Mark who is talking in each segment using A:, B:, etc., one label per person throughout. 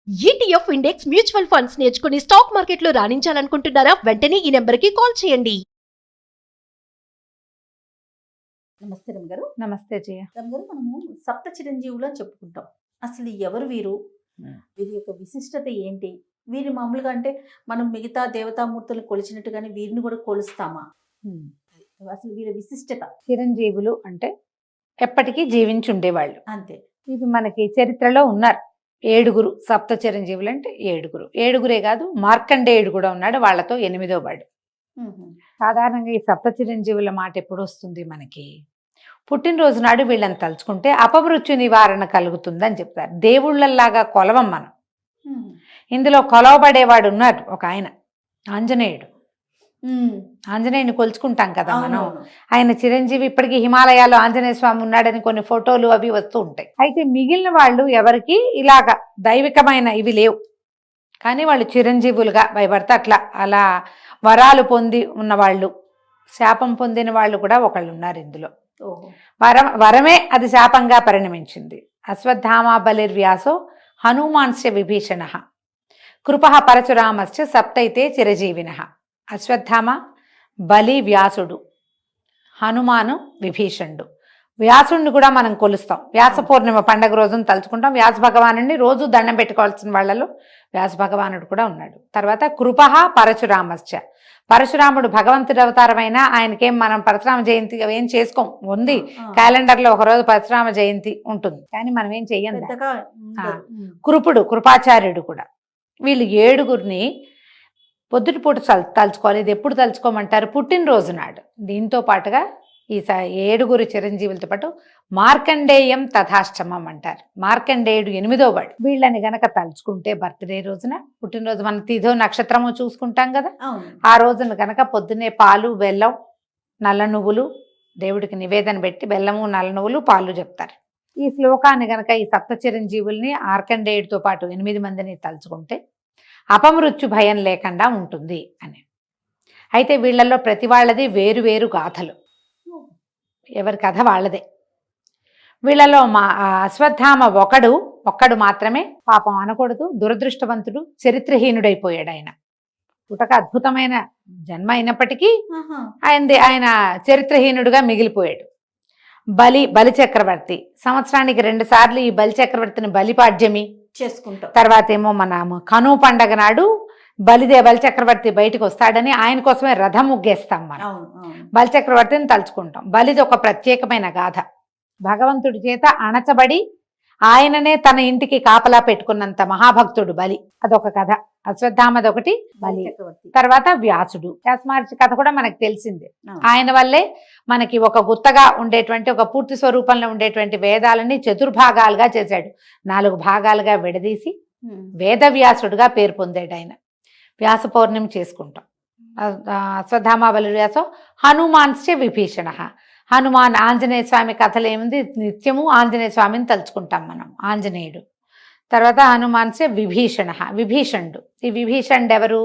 A: ETF index mutual funds నేర్చుకుని stock మార్కెట్లో రాణించాలనుకుంటున్నారా? వెంటనే ఈ నెంబర్కి కాల్ చేయండి.
B: నమస్తే రమ్ గారు.
C: నమస్తే జయ.
B: రమ్ గారు, మనము సప్త చిరంజీవులు అని చెప్పుకుంటాం. అసలు ఎవరు వీరు? వీరి యొక్క విశిష్టత ఏంటి? వీరి మామూలుగా అంటే మనం మిగతా దేవతామూర్తులను కొలిచినట్టుగానే వీరిని కూడా కొలుస్తామా? అసలు వీరి విశిష్టత
C: చిరంజీవులు అంటే ఎప్పటికీ జీవించి ఉండేవాళ్ళు.
B: అంతే.
C: ఇది మనకి చరిత్రలో ఉన్నారు. 7 సప్త చిరంజీవులు అంటే 7 కాదు, మార్కండేయుడు కూడా ఉన్నాడు, వాళ్ళతో 8వ వాడు. సాధారణంగా ఈ సప్త చిరంజీవుల మాట ఎప్పుడు వస్తుంది మనకి? పుట్టినరోజు నాడు వీళ్ళని తలుచుకుంటే అపమృత్యు నివారణ కలుగుతుందని చెప్తారు. దేవుళ్ళలాగా కొలవం మనం. ఇందులో కొలవబడేవాడు ఉన్నాడు ఒక ఆయన, ఆంజనేయుడు. ఆంజనేయుని కొలుచుకుంటాం కదా మనం. ఆయన చిరంజీవి. ఇప్పటికీ హిమాలయాల్లో ఆంజనేయ స్వామి ఉన్నాడని కొన్ని ఫోటోలు అవి వస్తూ ఉంటాయి. అయితే మిగిలిన వాళ్ళు ఎవరికి ఇలాగ దైవికమైన ఇవి లేవు, కానీ వాళ్ళు చిరంజీవులుగా భయపడితే అలా వరాలు పొంది ఉన్నవాళ్ళు, శాపం పొందిన వాళ్ళు కూడా ఒకళ్ళు ఉన్నారు ఇందులో. వరమే అది శాపంగా పరిణమించింది. అశ్వత్థామ బలిర్వ్యాసో హనుమాన్స్య విభీషణ కృప పరశురామశ్చ సప్తైతే చిరజీవిన. అశ్వత్థామ, బలి, వ్యాసుడు, హనుమాను, విభీషణుడు. వ్యాసుడిని కూడా మనం కొలుస్తాం. వ్యాస పూర్ణిమ పండగ రోజున తలుచుకుంటాం. వ్యాస భగవానుడిని రోజు దండం పెట్టుకోవాల్సిన వాళ్ళలో వ్యాస భగవానుడు కూడా ఉన్నాడు. తర్వాత కృప పరశురామశ్చ. పరశురాముడు భగవంతుడి అవతారమైన ఆయనకేం మనం పరశురామ జయంతి ఏం చేసుకోం. ఉంది క్యాలెండర్లో ఒకరోజు పరశురామ జయంతి ఉంటుంది, కానీ మనం ఏం చెయ్యం. కృపుడు, కృపాచార్యుడు కూడా. వీళ్ళు 7 పొద్దుటిపూట తలుచుకోవాలి. ఇది ఎప్పుడు తలుచుకోమంటారు? పుట్టినరోజు నాడు. దీంతో పాటుగా ఈ 7 చిరంజీవులతో పాటు మార్కండేయం తథాష్టమం అంటారు. మార్కండేయుడు 8వ వాడు. వీళ్ళని గనక తలుచుకుంటే బర్త్డే రోజున, పుట్టినరోజు మన తిథో నక్షత్రము చూసుకుంటాం కదా, ఆ రోజున గనక పొద్దున్నే పాలు, బెల్లం, నల్ల నువ్వులు దేవుడికి నివేదన పెట్టి బెల్లము, నల్ల నువ్వులు, పాలు చెప్తారు. ఈ శ్లోకాన్ని గనక ఈ సప్త చిరంజీవుల్ని మార్కండేయుడితో పాటు 8 మందిని తలుచుకుంటే అపమృత్యు భయం లేకుండా ఉంటుంది అని. అయితే వీళ్ళల్లో ప్రతి వాళ్ళది వేరు గాథలు, ఎవరి కథ వాళ్ళదే. వీళ్ళలో అశ్వత్థామ ఒక్కడు మాత్రమే, పాపం అనకూడదు, దురదృష్టవంతుడు, చరిత్రహీనుడైపోయాడు. ఆయన పుటక అద్భుతమైన జన్మ అయినప్పటికీ ఆయన చరిత్రహీనుడుగా మిగిలిపోయాడు. బలి చక్రవర్తి. సంవత్సరానికి 2 సార్లు ఈ బలి చక్రవర్తిని బలిపాడ్యమి
B: చేసుకుంటాం.
C: తర్వాత ఏమో మన కను పండగ నాడు బలి చక్రవర్తి బయటకు వస్తాడని ఆయన కోసమే రథం ముగ్గేస్తాం మనం. బలి చక్రవర్తిని తలుచుకుంటాం. బలిది ఒక ప్రత్యేకమైన గాథ. భగవంతుడి చేత అణచబడి ఆయననే తన ఇంటికి కాపలా పెట్టుకున్నంత మహాభక్తుడు బలి. అదొక కథ. అశ్వత్థామది ఒకటి, బలి. తర్వాత వ్యాసుడు. వ్యాసమహర్షి కథ కూడా మనకు తెలిసిందే. ఆయన వల్లే మనకి ఒక గుత్తగా ఉండేటువంటి, ఒక పూర్తి స్వరూపంలో ఉండేటువంటి వేదాలని చతుర్భాగాలుగా చేశాడు. 4 భాగాలుగా విడదీసి వేదవ్యాసుడుగా పేరు పొందాడు ఆయన. వ్యాస పౌర్ణమి చేసుకుంటాం. అశ్వత్థామ బలి వ్యాసం. హనుమాన్స్య విభీషణ. హనుమాన్, ఆంజనేయ స్వామి కథలు ఏముంది, నిత్యము ఆంజనేయ స్వామిని తలుచుకుంటాం మనం. ఆంజనేయుడు. తర్వాత హనుమాన్స్య విభీషణుడు. ఈ విభీషణుడు ఎవరు?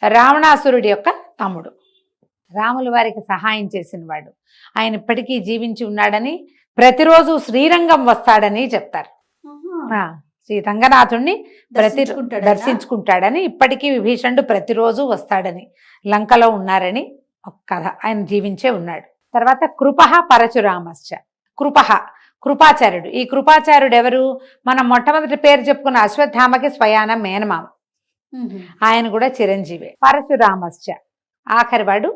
C: రావణాసురుడి యొక్క తమ్ముడు. రాముల వారికి సహాయం చేసిన వాడు. ఆయన ఇప్పటికీ జీవించి ఉన్నాడని, ప్రతిరోజు శ్రీరంగం వస్తాడని చెప్తారు. శ్రీ రంగనాథుణ్ణి దర్శించుకుంటాడని, ఇప్పటికీ విభీషణుడు ప్రతిరోజు వస్తాడని, లంకలో ఉన్నారని ఒక కథ. ఆయన జీవించే ఉన్నాడు. తర్వాత కృప పరశురామశ్చ. కృపాచార్యుడు. ఈ కృపాచార్యుడు ఎవరు? మనం మొట్టమొదటి పేరు చెప్పుకున్న అశ్వత్థామకి స్వయాన మేనమామ. ఆయన కూడా చిరంజీవి. పరశురామశ్చ, ఆఖరివాడు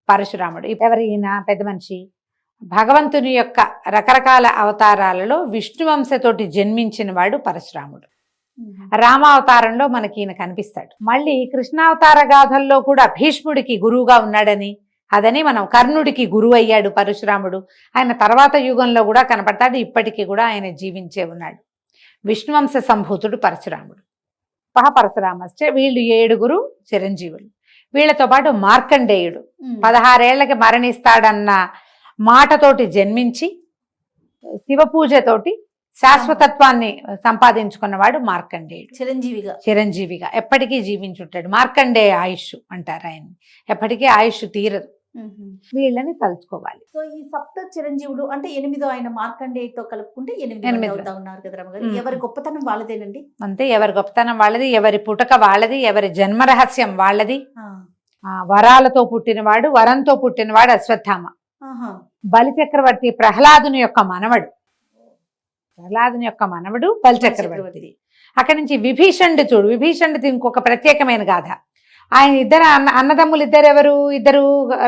C: పరశురాముడు. ఎవరు ఈయన? పెద్ద మనిషి. భగవంతుని యొక్క రకరకాల అవతారాలలో విష్ణువంశతోటి జన్మించిన వాడు పరశురాముడు. రామావతారంలో మనకి ఈయన కనిపిస్తాడు. మళ్ళీ కృష్ణావతార గాథల్లో కూడా భీష్ముడికి గురువుగా ఉన్నాడని, అదని మనం కర్ణుడికి గురువు అయ్యాడు పరశురాముడు. ఆయన తర్వాత యుగంలో కూడా కనపడతాడు. ఇప్పటికీ కూడా ఆయన జీవించే ఉన్నాడు. విష్ణువంశ సంభూతుడు పరశురాముడు. పరశురామశ్చ. వీళ్ళు 7 చిరంజీవులు. వీళ్ళతో పాటు మార్కండేయుడు 16 ఏళ్లకి మరణిస్తాడన్న మాటతోటి జన్మించి శివపూజతోటి శాశ్వతత్వాన్ని సంపాదించుకున్నవాడు మార్కండేయుడు. చిరంజీవిగా ఎప్పటికీ జీవించుంటాడు. మార్కండేయ ఆయుష్ అంటారు ఆయన. ఎప్పటికీ ఆయుష్ తీరదు. వీళ్ళని తలుచుకోవాలి.
B: సో ఈ సప్త చిరంజీవులు అంటే 8వ ఆయన మార్కండేయతో కలుపుకుంటే 8 మంది అవుతా ఉన్నారు కదా రమ్మగారు. ఎవరి గొప్పతనం వాళ్ళదేనండి.
C: అంతే, ఎవరి గొప్పతనం వాళ్ళది, ఎవరి పుటక వాళ్ళది, ఎవరి జన్మ రహస్యం వాళ్ళది. వరాలతో పుట్టినవాడు, వరంతో పుట్టినవాడు అశ్వత్థామ. బలిచక్రవర్తి ప్రహ్లాదుని యొక్క మనవడు. బలిచక్రవర్తి. అక్కడి నుంచి విభీషణుడు చూడు, విభీషణుడిది ఇంకొక ప్రత్యేకమైన గాథ. ఆయన ఇద్దరు అన్నదమ్ములు ఇద్దరు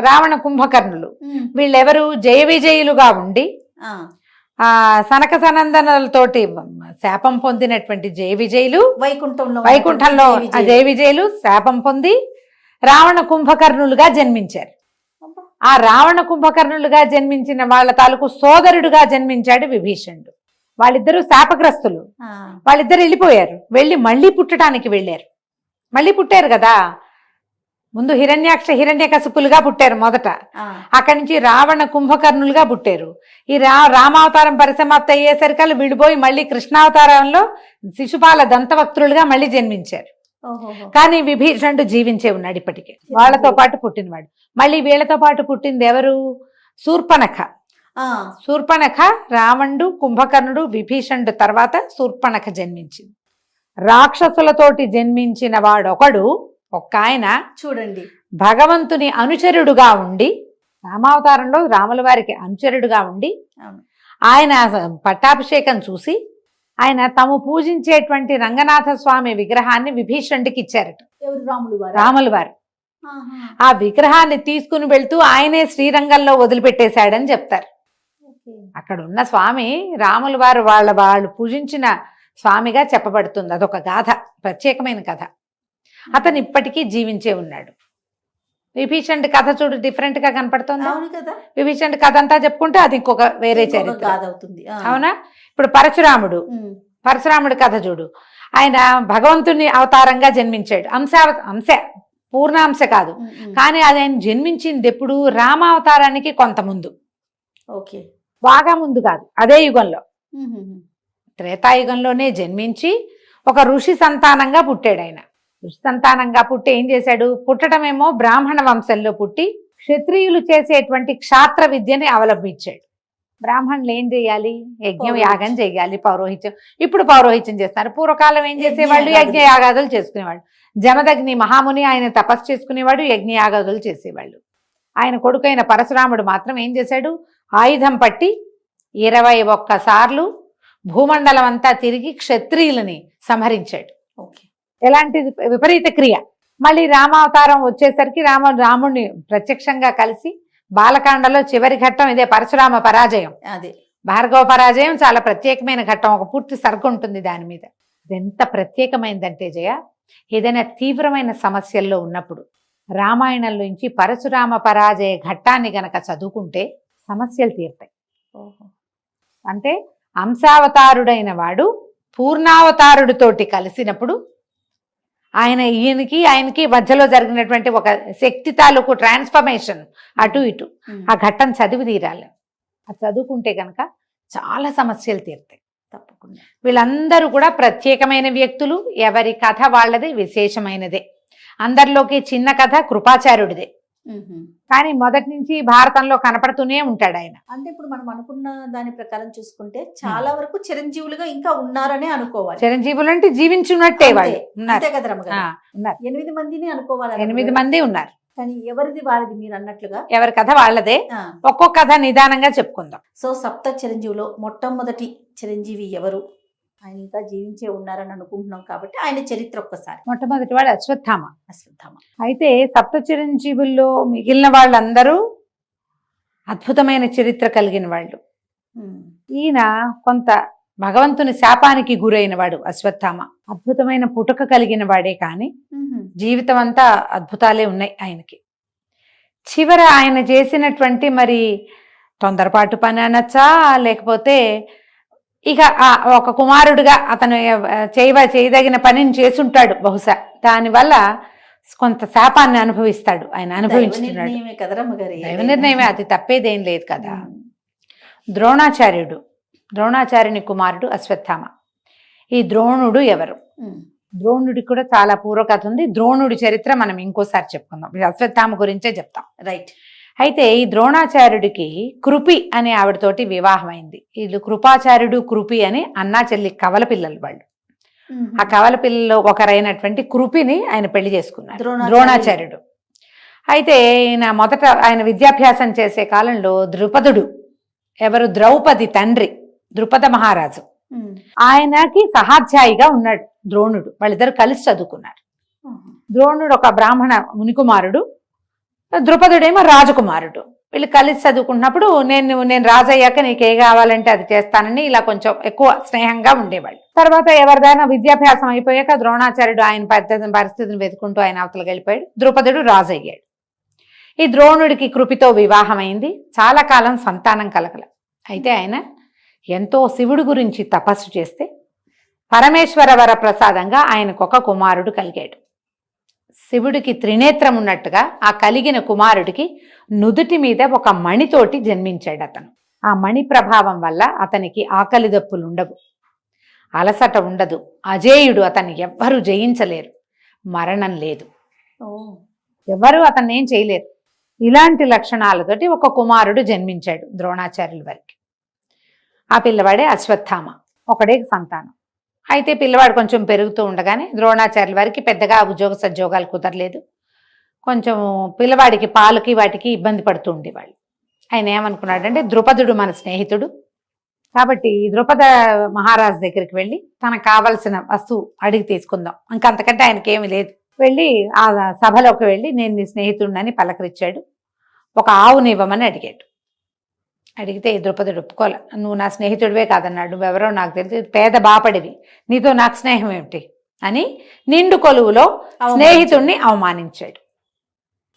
C: రావణ కుంభకర్ణులు. వీళ్ళెవరు జయ విజయులుగా ఉండి సనక సనందనలతోటి శాపం పొందినటువంటి జయ విజయులు, వైకుంఠంలో జయ విజయులు శాపం పొంది రావణ కుంభకర్ణులుగా జన్మించారు. ఆ రావణ కుంభకర్ణులుగా జన్మించిన వాళ్ళ తాలూకు సోదరుడుగా జన్మించాడు విభీషణుడు. వాళ్ళిద్దరూ శాపగ్రస్తులు. వాళ్ళిద్దరు వెళ్ళిపోయారు. వెళ్ళి మళ్ళీ పుట్టడానికి వెళ్ళారు. మళ్ళీ పుట్టారు కదా, ముందు హిరణ్యకశిపులుగా పుట్టారు మొదట. అక్కడి నుంచి రావణ కుంభకర్ణులుగా పుట్టారు. ఈ రామావతారం పరిసమాప్తి అయ్యేసరికి వీడిపోయి మళ్ళీ కృష్ణావతారంలో శిశుపాల దంతవక్తులుగా మళ్ళీ జన్మించారు. కానీ విభీషణుడు జీవించే ఉన్నాడు ఇప్పటికే. వాళ్ళతో పాటు పుట్టినవాడు. మళ్ళీ వీళ్ళతో పాటు పుట్టింది ఎవరు? శూర్పణఖ. రావణుడు, కుంభకర్ణుడు, విభీషణుడు తర్వాత శూర్పణఖ జన్మించింది. రాక్షసులతోటి జన్మించిన వాడొకడు, ఒక్క ఆయన చూడండి, భగవంతుని అనుచరుడుగా ఉండి, రామావతారంలో రాముల వారికి అనుచరుడుగా ఉండి, ఆయన పట్టాభిషేకం చూసి ఆయన తాము పూజించేటువంటి రంగనాథ స్వామి విగ్రహాన్ని విభీషణుడికి ఇచ్చారట. రాముల వారు ఆ విగ్రహాన్ని తీసుకుని వెళ్తూ ఆయనే శ్రీరంగంలో వదిలిపెట్టేశాడని చెప్తారు. అక్కడ ఉన్న స్వామి రాముల వారు వాళ్ళు పూజించిన స్వామిగా చెప్పబడుతుంది. అదొక గాథ, ప్రత్యేకమైన కథ. అతను ఇప్పటికీ జీవించే ఉన్నాడు. విభీషణుడి కథ చూడు, డిఫరెంట్ గా కనపడుతుంది. విభీషణుడి కథ అంతా చెప్పుకుంటే అది ఇంకొక వేరే చరిత్ర అవుతుంది. అవునా? ఇప్పుడు పరశురాముడి కథ చూడు. ఆయన భగవంతుని అవతారంగా జన్మించాడు. పూర్ణాంశ కాదు, కానీ అది ఆయన జన్మించింది ఎప్పుడు? రామావతారానికి కొంత ముందు, బాగా ముందు కాదు, అదే యుగంలో, త్రేతాయుగంలోనే జన్మించి ఒక ఋషి సంతానంగా పుట్టాడు. ఆయన ఋషి సంతానంగా పుట్టి ఏం చేశాడు? పుట్టడమేమో బ్రాహ్మణ వంశంలో పుట్టి క్షత్రియులు చేసేటువంటి క్షాత్ర విద్యని అవలంబించాడు. బ్రాహ్మణులు ఏం చేయాలి? యజ్ఞం యాగం చేయాలి, పౌరోహిత్యం. ఇప్పుడు పౌరోహిత్యం చేస్తున్నారు. పూర్వకాలం ఏం చేసేవాళ్ళు? యజ్ఞ యాగాదులు చేసుకునేవాళ్ళు. జమదగ్ని మహాముని ఆయన తపస్సు చేసుకునేవాడు, యజ్ఞ యాగాదులు చేసేవాళ్ళు. ఆయన కొడుకైన పరశురాముడు మాత్రం ఏం చేశాడు? ఆయుధం పట్టి 21 సార్లు భూమండలం అంతా తిరిగి క్షత్రియులని సంహరించాడు. ఎలాంటి విపరీత క్రియ. మళ్ళీ రామావతారం వచ్చేసరికి రాముడిని ప్రత్యక్షంగా కలిసి బాలకాండలో చివరి ఘట్టం ఇదే, పరశురామ పరాజయం. అదే భార్గవ పరాజయం చాలా ప్రత్యేకమైన ఘట్టం. ఒక పూర్తి సర్గ ఉంటుంది దాని మీద. ఎంత ప్రత్యేకమైందంటే జయ, ఏదైనా తీవ్రమైన సమస్యల్లో ఉన్నప్పుడు రామాయణంలోంచి పరశురామ పరాజయ ఘట్టాన్ని గనక చదువుకుంటే సమస్యలు తీరుతాయి. అంటే అంశావతారుడైన వాడు పూర్ణావతారుడితోటి కలిసినప్పుడు ఆయనకి మధ్యలో జరిగినటువంటి ఒక శక్తి తాలూకు ట్రాన్స్ఫర్మేషన్ అటు ఇటు ఆ ఘట్టం చదివి తీరాలి. అది చదువుకుంటే కనుక చాలా సమస్యలు తీరుతాయి తప్పకుండా. వీళ్ళందరూ కూడా ప్రత్యేకమైన వ్యక్తులు. ఎవరి కథ వాళ్ళది విశేషమైనదే. అందరిలోకి చిన్న కథ కృపాచార్యుడిదే. కానీ మొదటి నుంచి భారతంలో కనపడుతూనే ఉంటాడు ఆయన.
B: అంటే ఇప్పుడు మనం అనుకున్న దాని ప్రకారం చూసుకుంటే చాలా వరకు చిరంజీవులుగా ఇంకా ఉన్నారనే అనుకోవాలి.
C: చిరంజీవులు అంటే జీవించున్నట్టే వాళ్ళు
B: ఉన్నారు. 8 మందిని అనుకోవాలి.
C: 8 మంది ఉన్నారు.
B: కానీ ఎవరిది వారిది మీరు అన్నట్లుగా
C: ఎవరి కథ వాళ్ళదే. ఒక్కొక్క కథ నిదానంగా చెప్పుకుందాం.
B: సో సప్త చిరంజీవులో మొట్టమొదటి చిరంజీవి ఎవరు? ఆయన ఇంకా జీవించే ఉన్నారని అనుకుంటున్నాం కాబట్టి ఆయన చరిత్ర ఒక్కసారి.
C: మొట్టమొదటి వాడు అశ్వత్థామ. అయితే సప్త చిరంజీవుల్లో మిగిలిన వాళ్ళందరూ అద్భుతమైన చరిత్ర కలిగిన వాళ్ళు. ఈయన కొంత భగవంతుని శాపానికి గురైన వాడు అశ్వత్థామ. అద్భుతమైన పుట్టుక కలిగిన వాడే కానీ జీవితం అంతా అద్భుతాలే ఉన్నాయి ఆయనకి. చివర ఆయన చేసినటువంటి మరి తొందరపాటు పని అనొచ్చా, లేకపోతే ఇక ఒక కుమారుడిగా అతను చేయదగిన పనిని చేసుంటాడు బహుశా. దానివల్ల కొంత శాపాన్ని అనుభవిస్తాడు. ఆయన అనుభవించుతున్నాడు. దైవ నిర్ణయమే, అది తప్పేదేం లేదు కదా. ద్రోణాచార్యుని కుమారుడు అశ్వత్థామ. ఈ ద్రోణుడు ఎవరు? ద్రోణుడికి కూడా చాలా పూర్వకథ ఉంది. ద్రోణుడి చరిత్ర మనం ఇంకోసారి చెప్పుకుందాం. అశ్వత్థామ గురించే చెప్తాం.
B: రైట్.
C: అయితే ఈ ద్రోణాచార్యుడికి కృపి అనే ఆవిడతోటి వివాహమైంది. వీళ్ళు కృపాచార్యుడు కృపి అని అన్నా చెల్లి కవల పిల్లలు వాళ్ళు. ఆ కవల పిల్లల్లో ఒకరైనటువంటి కృపిని ఆయన పెళ్లి చేసుకున్నారు ద్రోణాచార్యుడు. అయితే ఈయన మొదట ఆయన విద్యాభ్యాసం చేసే కాలంలో ద్రుపదుడు, ఎవరు ద్రౌపది తండ్రి ద్రుపద మహారాజు, ఆయనకి సహాధ్యాయిగా ఉన్నాడు ద్రోణుడు. వాళ్ళిద్దరు కలిసి చదువుకున్నారు. ద్రోణుడు ఒక బ్రాహ్మణ మునికుమారుడు, ద్రుపదుడేమో రాజకుమారుడు. వీళ్ళు కలిసి చదువుకున్నప్పుడు నేను రాజయ్యాక నీకే కావాలంటే అది చేస్తానని ఇలా కొంచెం ఎక్కువ స్నేహంగా ఉండేవాళ్ళు. తర్వాత ఎవరిదైనా విద్యాభ్యాసం అయిపోయాక ద్రోణాచార్యుడు ఆయన పరిస్థితిని వెతుకుంటూ ఆయన అవతలకి వెళ్ళిపోయాడు. ద్రుపదుడు రాజు అయ్యాడు. ఈ ద్రోణుడికి కృపితో వివాహం అయింది. చాలా కాలం సంతానం కలగల. అయితే ఆయన ఎంతో శివుడి గురించి తపస్సు చేస్తే పరమేశ్వర వర ప్రసాదంగా ఆయనకొక కుమారుడు కలిగాడు. శివుడికి త్రినేత్రం ఉన్నట్టుగా ఆ కలిగిన కుమారుడికి నుదుటి మీద ఒక మణితోటి జన్మించాడు అతను. ఆ మణి ప్రభావం వల్ల అతనికి ఆకలి దప్పులు ఉండవు, అలసట ఉండదు, అజేయుడు, అతన్ని ఎవ్వరూ జయించలేరు, మరణం లేదు, ఎవరు అతన్ని ఏం చేయలేరు. ఇలాంటి లక్షణాలతోటి ఒక కుమారుడు జన్మించాడు ద్రోణాచార్యుల వారికి. ఆ పిల్లవాడే అశ్వత్థామ, ఒకడే సంతానం. అయితే పిల్లవాడు కొంచెం పెరుగుతూ ఉండగానే ద్రోణాచార్యుల వారికి పెద్దగా ఉద్యోగ సద్యోగాలు కుదరలేదు. కొంచెం పిల్లవాడికి పాలకి వాటికి ఇబ్బంది పడుతూ ఉండేవాళ్ళు. ఆయన ఏమనుకున్నాడంటే ద్రుపదుడు మన స్నేహితుడు కాబట్టి ద్రుపద మహారాజు దగ్గరికి వెళ్ళి తనకు కావలసిన వస్తువు అడిగి తీసుకుందాం, ఇంకంతకంటే ఆయనకేమీ లేదు. వెళ్ళి ఆ సభలోకి వెళ్ళి నేను నీ స్నేహితుడినని పలకరించాడు. ఒక ఆవుని ఇవ్వమని అడిగాడు. అడిగితే ద్రుపదుడు ఒప్పుకోలే. నువ్వు నా స్నేహితుడివే కాదన్నాడు, నువ్వెవరో నాకు తెలిసి పేద బాపడివి, నీతో నాకు స్నేహం ఏమిటి అని నిండు కొలువులో స్నేహితుడిని అవమానించాడు.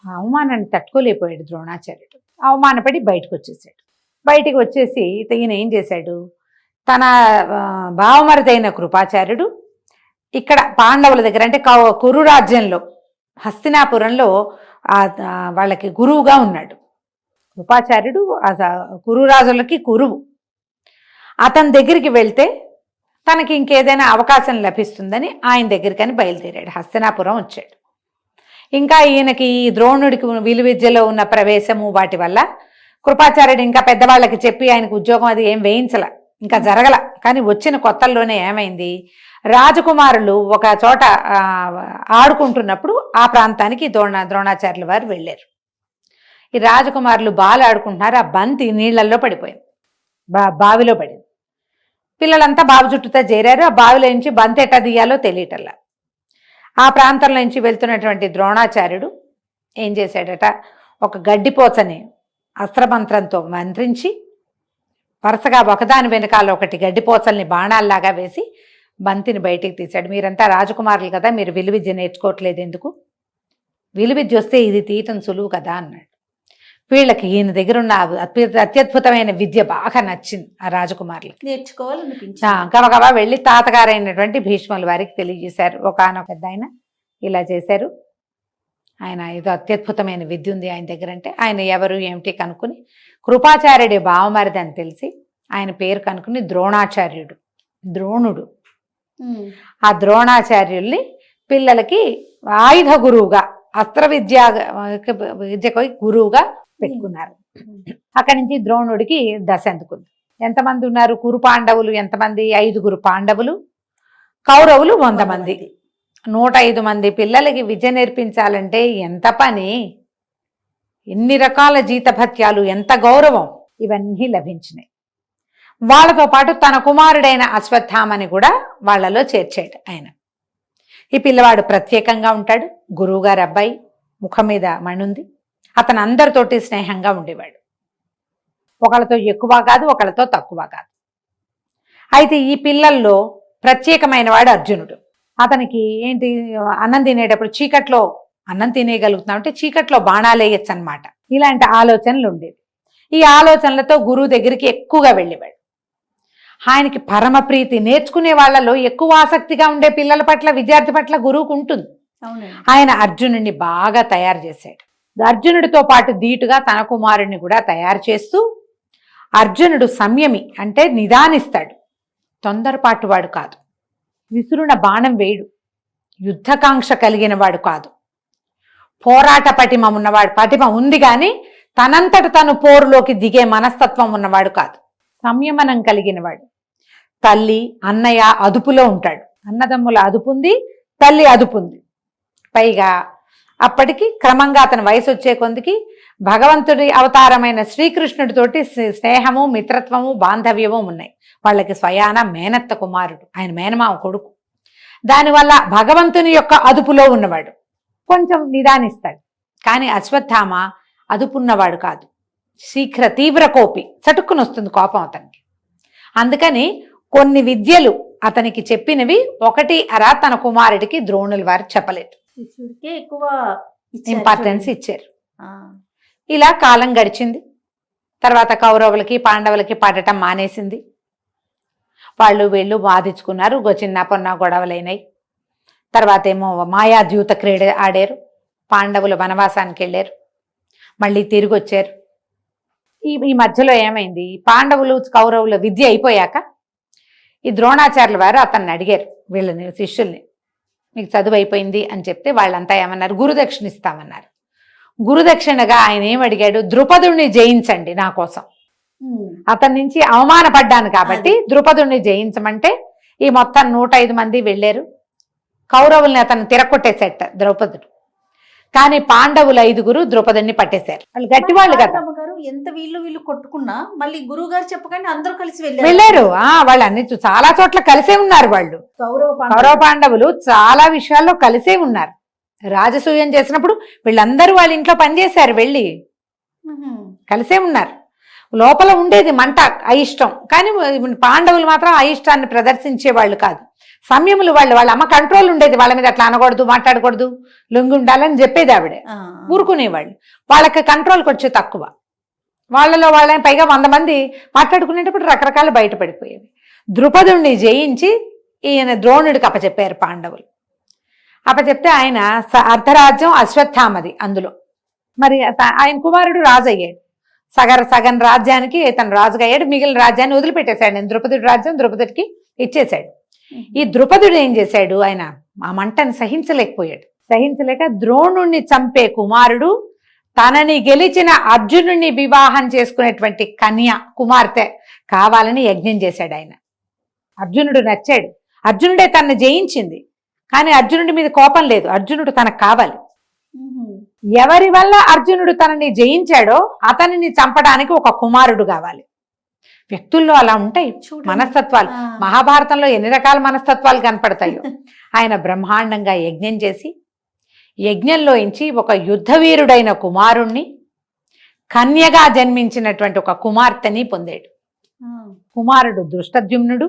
C: ఆ అవమానాన్ని తట్టుకోలేకపోయాడు ద్రోణాచార్యుడు. అవమానపడి బయటకు వచ్చేసాడు. బయటికి వచ్చేసి ఈయన ఏం చేశాడు, తన భావమరిదైన కృపాచార్యుడు ఇక్కడ పాండవుల దగ్గర అంటే కురు రాజ్యంలో హస్తినాపురంలో వాళ్ళకి గురువుగా ఉన్నాడు. కృపాచార్యుడు కురురాజులకి గురువు. అతని దగ్గరికి వెళ్తే తనకి ఇంకేదైనా అవకాశం లభిస్తుందని ఆయన దగ్గరికని బయలుదేరాడు. హస్తినాపురం వచ్చాడు. ఇంకా ఈయనకి ద్రోణుడికి విలువిద్యలో ఉన్న ప్రవేశము వాటి వల్ల కృపాచార్యుడు ఇంకా పెద్దవాళ్ళకి చెప్పి ఆయనకు ఉద్యోగం అది ఏం వేయించల, ఇంకా జరగల. కానీ వచ్చిన కొత్తల్లోనే ఏమైంది, రాజకుమారులు ఒక చోట ఆడుకుంటున్నప్పుడు ఆ ప్రాంతానికి ద్రోణాచార్యుల వారు వెళ్ళారు. ఈ రాజకుమారులు బాలు ఆడుకుంటున్నారు. ఆ బంతి నీళ్లలో పడిపోయింది, బావిలో పడింది. పిల్లలంతా బావి చుట్టూతో చేరారు. ఆ బావిలో నుంచి బంతి ఎట్టా తీయాలో తెలియటల్లా. ఆ ప్రాంతంలో నుంచి వెళ్తున్నటువంటి ద్రోణాచార్యుడు ఏం చేశాడట, ఒక గడ్డిపోచని అస్త్రమంత్రంతో మంత్రించి వరుసగా ఒకదాని వెనకాల ఒకటి గడ్డిపోచల్ని బాణాల్లాగా వేసి బంతిని బయటికి తీశాడు. మీరంతా రాజకుమారులు కదా, మీరు విలువిద్య నేర్చుకోవట్లేదు ఎందుకు, విలువిద్య వస్తే ఇది తీయటం సులువు కదా అన్నాడు. వీళ్ళకి ఈయన దగ్గర ఉన్న అత్యద్భుతమైన విద్య బాగా నచ్చింది ఆ రాజకుమారులకి.
B: నేర్చుకోవాలనిపించింది.
C: గబగబా వెళ్ళి తాతగారైనటువంటి భీష్ముల వారికి తెలియజేశారు. ఒకనొక పెద్ద ఆయన ఇలా చేశారు, ఆయన ఏదో అత్యద్భుతమైన విద్య ఉంది ఆయన దగ్గర. అంటే ఆయన ఎవరు ఏమిటి కనుక్కుని కృపాచార్యుడి బావమరిది అని తెలిసి ఆయన పేరు కనుక్కుని ద్రోణాచార్యుడు, ద్రోణుడు. ఆ ద్రోణాచార్యుల్ని పిల్లలకి ఆయుధ గురువుగా, అస్త్ర విద్యకు గురువుగా పెట్టుకున్నారు. అక్కడి నుంచి ద్రోణుడికి దశ అందుకుంది. ఎంతమంది ఉన్నారు కురు పాండవులు ఎంతమంది, 5 పాండవులు, కౌరవులు 100 మంది. 105 మంది పిల్లలకి విద్య నేర్పించాలంటే ఎంత పని, ఎన్ని రకాల జీతభత్యాలు, ఎంత గౌరవం, ఇవన్నీ లభించినాయి. వాళ్ళతో పాటు తన కుమారుడైన అశ్వత్థామని కూడా వాళ్ళలో చేర్చాడు ఆయన. ఈ పిల్లవాడు ప్రత్యేకంగా ఉంటాడు, గురువుగారు అబ్బాయి, ముఖం మీద మణుంది. అతను అందరితోటి స్నేహంగా ఉండేవాడు, ఒకళ్ళతో ఎక్కువ కాదు, ఒకళ్ళతో తక్కువ కాదు. అయితే ఈ పిల్లల్లో ప్రత్యేకమైన వాడు అర్జునుడు. అతనికి ఏంటి, అన్నం తినేటప్పుడు చీకట్లో అన్నం తినేయగలుగుతున్నాం అంటే చీకట్లో బాణాలు వేయచ్చు అనమాట. ఇలాంటి ఆలోచనలు ఉండేవి. ఈ ఆలోచనలతో గురువు దగ్గరికి ఎక్కువగా వెళ్ళేవాడు. ఆయనకి పరమప్రీతి, నేర్చుకునే వాళ్ళలో ఎక్కువ ఆసక్తిగా ఉండే పిల్లల పట్ల, విద్యార్థి పట్ల గురువుకు ఉంటుంది. ఆయన అర్జునుడిని బాగా తయారు చేశాడు. అర్జునుడితో పాటు ధీటుగా తన కుమారుడిని కూడా తయారు చేస్తూ, అర్జునుడు సంయమి అంటే నిదానిస్తాడు, తొందరపాటు వాడు కాదు, విసురున బాణం వేయుడు, యుద్ధకాంక్ష కలిగిన వాడు కాదు, పోరాట పటిమ ఉన్నవాడు. పటిమ ఉంది కానీ తనంతట తను పోరులోకి దిగే మనస్తత్వం ఉన్నవాడు కాదు, సంయమనం కలిగినవాడు. తల్లి అన్నయ్య అదుపులో ఉంటాడు, అన్నదమ్ముల అదుపుంది, తల్లి అదుపుంది. పైగా అప్పటికి క్రమంగా అతని వయసు వచ్చే కొందికి భగవంతుడి అవతారమైన శ్రీకృష్ణుడితోటి స్నేహము, మిత్రత్వము, బాంధవ్యము ఉన్నాయి. వాళ్ళకి స్వయాన మేనత్త కుమారుడు, ఆయన మేనమామ కొడుకు. దానివల్ల భగవంతుని యొక్క అదుపులో ఉన్నవాడు, కొంచెం నిదానిస్తాడు. కానీ అశ్వత్థామ అదుపున్నవాడు కాదు, శీఘ్ర తీవ్ర కోపి, చటుక్కుని వస్తుంది కోపం అతనికి. అందుకని కొన్ని విద్యలు అతనికి చెప్పినవి ఒకటి అరా తన కుమారుడికి ద్రోణుల వారు చెప్పలేదు,
B: శిష్యుడికే ఎక్కువ
C: ఇంపార్టెన్స్ ఇచ్చారు. ఇలా కాలం గడిచింది. తర్వాత కౌరవులకి పాండవులకి పడటం మానేసింది. వాళ్ళు వీళ్ళు బాధించుకున్నారు, చిన్న పొన్న గొడవలైనాయి. తర్వాత ఏమో మాయాద్యూత క్రీడ ఆడారు, పాండవులు వనవాసానికి వెళ్ళారు, మళ్ళీ తిరిగి వచ్చారు. ఈ మధ్యలో ఏమైంది, పాండవులు కౌరవుల విద్య అయిపోయాక ఈ ద్రోణాచార్యుల వారు అతన్ని అడిగారు, వీళ్ళని శిష్యుల్ని, మీకు చదువు అయిపోయింది అని చెప్తే వాళ్ళంతా ఏమన్నారు, గురుదక్షిణ ఇస్తామన్నారు. గురుదక్షిణగా ఆయన ఏం అడిగాడు, ద్రుపదుడిని జయించండి నా కోసం, అతని నుంచి అవమానపడ్డాను కాబట్టి ద్రుపదుడిని జయించమంటే ఈ మొత్తం 105 మంది వెళ్ళారు. కౌరవుల్ని అతను తిరగొట్టేసేట ద్రౌపదుడు. కానీ పాండవులు 5 ద్రుపదుడిని పట్టేశారు. వాళ్ళు గట్టివాళ్ళు కదా,
B: ఎంత వీళ్ళు కొట్టుకున్నా మళ్ళీ గురువు గారు చెప్పగానే అందరూ కలిసి
C: వెళ్ళారు. వాళ్ళు అన్ని చాలా చోట్ల కలిసే ఉన్నారు. వాళ్ళు కౌరవ పాండవులు చాలా విషయాల్లో కలిసే ఉన్నారు. రాజసూయం చేసినప్పుడు వీళ్ళందరూ వాళ్ళ ఇంట్లో పనిచేశారు, వెళ్ళి కలిసే ఉన్నారు. లోపల ఉండేది మంట, అయిష్టం. కానీ పాండవులు మాత్రం అయిష్టాన్ని ప్రదర్శించే వాళ్ళు కాదు, సంయములు వాళ్ళు. వాళ్ళ అమ్మ కంట్రోల్ ఉండేది, వాళ్ళ మీద అట్లా అనకూడదు, మాట్లాడకూడదు, లొంగి ఉండాలని చెప్పేది ఆవిడ. ఊరుకునేవాళ్ళు. వాళ్ళకి కంట్రోల్కి వచ్చే తక్కువ. వాళ్ళలో వాళ్ళని పైగా 100 మంది మాట్లాడుకునేటప్పుడు రకరకాలు బయటపడిపోయేవి. ద్రుపదుణ్ణి జయించి ఈయన ద్రోణుడికి అప్పచెప్పారు పాండవులు. అప్పచెప్తే ఆయన అర్ధరాజ్యం అశ్వత్థామది అందులో. మరి ఆయన కుమారుడు రాజు అయ్యాడు. సగం రాజ్యానికి ఇతను రాజుగా అయ్యాడు, మిగిలిన రాజ్యాన్ని వదిలిపెట్టేశాడు. నేను ద్రుపదుడి రాజ్యం ద్రుపదుడికి ఇచ్చేశాడు. ఈ ద్రుపదుడు ఏం చేశాడు, ఆయన ఆ మంటని సహించలేకపోయాడు. సహించలేక ద్రోణుణ్ణి చంపే కుమారుడు తనని గెలిచిన అర్జునుడిని వివాహం చేసుకునేటువంటి కన్య కుమార్తె కావాలని యజ్ఞం చేశాడు ఆయన. అర్జునుడు నచ్చాడు, అర్జునుడే తనని జయించింది, కానీ అర్జునుడి మీద కోపం లేదు, అర్జునుడు తనకు కావాలి. ఎవరి వల్ల అర్జునుడు తనని జయించాడో అతనిని చంపడానికి ఒక కుమారుడు కావాలి. వ్యక్తుల్లో అలా ఉంటాయి మనస్తత్వాలు. మహాభారతంలో ఎన్ని రకాల మనస్తత్వాలు కనపడతాయో. ఆయన బ్రహ్మాండంగా యజ్ఞం చేసి యజ్ఞంలోంచి ఒక యుద్ధవీరుడైన కుమారుణ్ణి, కన్యగా జన్మించినటువంటి ఒక కుమార్తెని పొందాడు. కుమారుడు దృష్టద్యుమ్నుడు,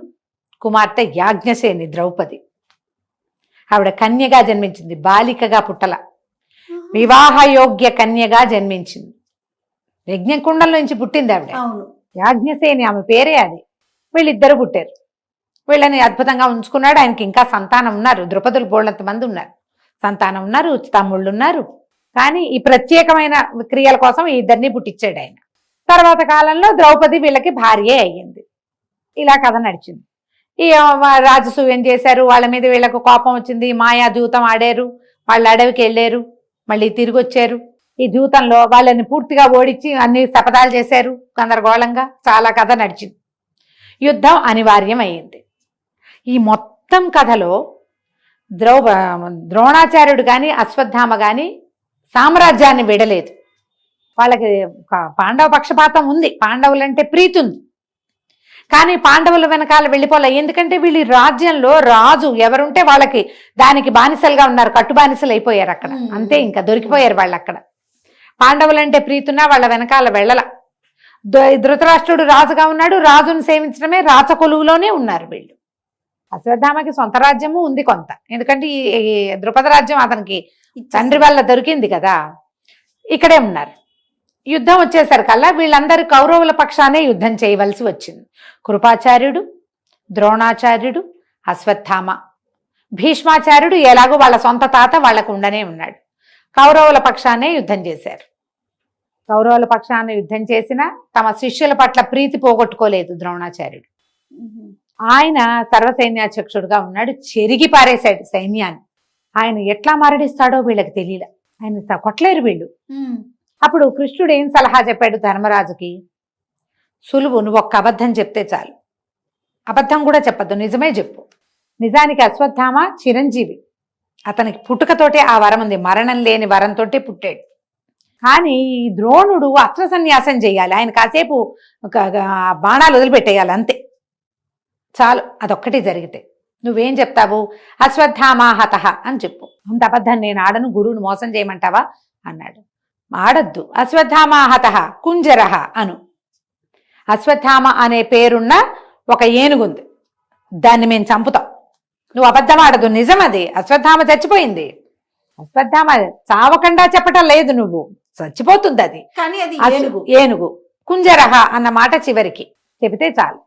C: కుమార్తె యాజ్ఞసేని ద్రౌపది. ఆవిడ కన్యగా జన్మించింది, బాలికగా పుట్టల, వివాహయోగ్య కన్యగా జన్మించింది. యజ్ఞకుండంలోంచి పుట్టింది ఆవిడ. యాజ్ఞసేని ఆమె పేరే అది. వీళ్ళిద్దరు పుట్టారు. వీళ్ళని అద్భుతంగా ఉంచుకున్నాడు. ఆయనకి ఇంకా సంతానం ఉన్నారు, ద్రుపదులు బోళ్ళంత మంది ఉన్నారు, సంతానం ఉన్నారు, తమ్ముళ్ళు ఉన్నారు. కానీ ఈ ప్రత్యేకమైన క్రియల కోసం ఈ ఇద్దరిని పుట్టించాడు ఆయన. తర్వాత కాలంలో ద్రౌపది వీళ్ళకి భార్యే అయ్యింది. ఇలా కథ నడిచింది. ఈ రాజసూయం చేశారు, వాళ్ళ మీద వీళ్ళకు కోపం వచ్చింది, మాయా దూతం ఆడారు, వాళ్ళు అడవికి వెళ్ళారు, మళ్ళీ తిరిగి వచ్చారు. ఈ దూతంలో వాళ్ళని పూర్తిగా ఓడించి అన్ని శపథాలు చేశారు గందరగోళంగా. చాలా కథ నడిచింది. యుద్ధం అనివార్యం అయ్యింది. ఈ మొత్తం కథలో ద్రోణాచార్యుడు కానీ అశ్వత్థామ కానీ సామ్రాజ్యాన్ని విడలేదు. వాళ్ళకి పాండవ పక్షపాతం ఉంది, పాండవులంటే ప్రీతి ఉంది. కానీ పాండవుల వెనకాల వెళ్ళిపోలే. ఎందుకంటే వీళ్ళు రాజ్యంలో రాజు ఎవరుంటే వాళ్ళకి దానికి బానిసలుగా ఉన్నారు, కట్టు బానిసలు అయిపోయారు అక్కడ. అంతే, ఇంకా దొరికిపోయారు వాళ్ళు అక్కడ. పాండవులంటే ప్రీతున్నా వాళ్ళ వెనకాల వెళ్ళల. ధృతరాష్ట్రుడు రాజుగా ఉన్నాడు, రాజును సేవించడమే రాచ కొలువులోనే ఉన్నారు వీళ్ళు. అశ్వత్థామకి సొంత రాజ్యము ఉంది కొంత, ఎందుకంటే ఈ ద్రుపద రాజ్యం అతనికి తండ్రి వల్ల దొరికింది కదా. ఇక్కడే ఉన్నారు. యుద్ధం వచ్చేసరికల్లా వీళ్ళందరూ కౌరవుల పక్షానే యుద్ధం చేయవలసి వచ్చింది. కృపాచార్యుడు, ద్రోణాచార్యుడు, అశ్వత్థామ, భీష్మాచార్యుడు ఎలాగో వాళ్ళ సొంత తాత వాళ్ళకు ఉండనే ఉన్నాడు. కౌరవుల పక్షానే యుద్ధం చేశారు. కౌరవుల పక్షాన్ని యుద్ధం చేసినా తమ శిష్యుల పట్ల ప్రీతి పోగొట్టుకోలేదు ద్రోణాచార్యుడు. ఆయన సర్వసైన్యాధ్యక్షుడుగా ఉన్నాడు, చెరిగి పారేశాడు సైన్యాన్ని. ఆయన ఎట్లా మరణిస్తాడో వీళ్ళకి తెలియలే. ఆయన కొట్టలేరు వీళ్ళు. అప్పుడు కృష్ణుడు ఏం సలహా చెప్పాడు ధర్మరాజుకి? సులువు, నువ్వు ఒక్క అబద్ధం చెప్తే చాలు. అబద్ధం కూడా చెప్పద్దు, నిజమే చెప్పు. నిజానికి అశ్వత్థామ చిరంజీవి, అతనికి పుట్టుకతోటే ఆ వరం ఉంది, మరణం లేని వరంతోటే పుట్టాడు. కానీ ఈ ద్రోణుడు అస్త్ర సన్యాసం చేయాలి, ఆయన కాసేపు బాణాలు వదిలిపెట్టేయాలి, అంతే చాలు. అదొక్కటి జరిగితే నువ్వేం చెప్తావు? అశ్వత్థామాహత అని చెప్పు. అంత అబద్ధం నేను ఆడను, గురువుని మోసం చేయమంటావా అన్నాడు. ఆడద్దు, అశ్వత్థామాహత కుంజరహ అను. అశ్వత్థామ అనే పేరున్న ఒక ఏనుగుంది, దాన్ని మేము చంపుతాం. నువ్వు అబద్ధం ఆడదు, నిజం అది. అశ్వత్థామ చచ్చిపోయింది. అశ్వత్థామ చావకుండా చెప్పటం లేదు, నువ్వు చచ్చిపోతుంది అది.
B: కానీ అది
C: ఏనుగు. కుంజరహ అన్న మాట చివరికి చెబితే చాలు.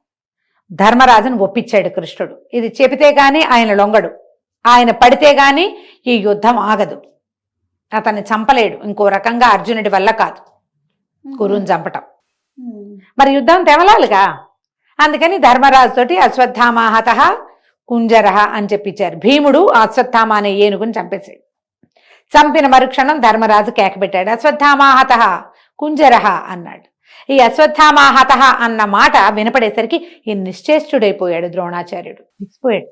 C: ధర్మరాజును ఒప్పించాడు కృష్ణుడు. ఇది చెబితే గాని ఆయన లొంగడు, ఆయన పడితే గాని ఈ యుద్ధం ఆగదు. అతన్ని చంపలేడు ఇంకో రకంగా, అర్జునుడి వల్ల కాదు గురువుని చంపటం. మరి యుద్ధం తెవలాలిగా, అందుకని ధర్మరాజుతోటి అశ్వత్థామాహత కుంజరహ అని చెప్పించారు. భీముడు అశ్వత్థామ అనే ఏనుగుని చంపేశాడు. చంపిన మరుక్షణం ధర్మరాజు కేకబెట్టాడు, అశ్వత్థామాహత కుంజరహ అన్నాడు. ఈ అశ్వత్థామాహత అన్న మాట వినపడేసరికి ఈ నిశ్చేష్టుడైపోయాడు ద్రోణాచార్యుడు. ఇచ్చిపోయాడు.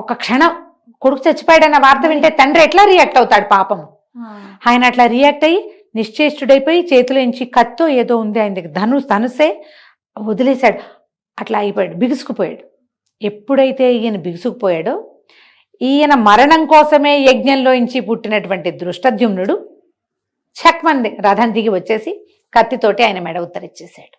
C: ఒక క్షణం కొడుకు చచ్చిపోయాడన్న వార్త వింటే తండ్రి ఎట్లా రియాక్ట్ అవుతాడు పాపం. ఆయన అట్లా రియాక్ట్ అయ్యి నిశ్చేష్టుడైపోయి చేతిలోంచి కత్తో ఏదో ఉంది ఆయన దగ్గర, ధనుసే వదిలేశాడు. అట్లా అయిపోయాడు, బిగుసుకుపోయాడు. ఎప్పుడైతే ఈయన బిగుసుకుపోయాడో, ఈయన మరణం కోసమే యజ్ఞంలోంచి పుట్టినటువంటి దృష్టద్యుమ్నుడు చక్మంది రథం దిగి వచ్చేసి కత్తితోటి ఆయన మెడ ఉత్తరిచ్చేశాడు.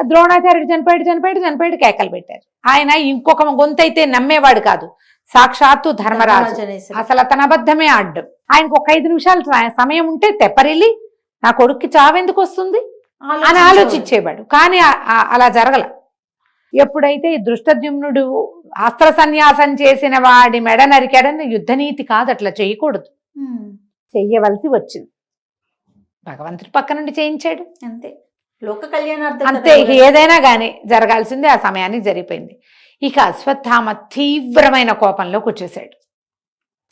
C: ద్రోణాచార్యుడు చనిపోయాడు కేకలు పెట్టారు. ఆయన ఇంకొక గొంతు అయితే నమ్మేవాడు కాదు, సాక్షాత్తు ధర్మరాజు. అసలు అతను అబద్ధమే ఆడ్డం. ఆయనకు ఒక 5 నిమిషాలు సమయం ఉంటే తెప్పరిల్లి నా కొడుక్కి చావెందుకు వస్తుంది అని ఆలోచించేవాడు. కానీ అలా జరగల. ఎప్పుడైతే ఈ దృష్టద్యుమ్నుడు అస్త్ర సన్యాసం చేసిన వాడి మెడ నరికాడని, యుద్ధనీతి కాదు, అట్లా చేయకూడదు, చెయ్యవలసి వచ్చింది. భగవంతుడి పక్క నుండి చేయించాడు,
B: అంతే. లోక కళ్యాణార్థం
C: అంతే. ఏదైనా కానీ జరగాల్సిందే, ఆ సమయానికి జరిగిపోయింది. ఇక అశ్వత్థామ తీవ్రమైన కోపంలోకి వచ్చేసాడు.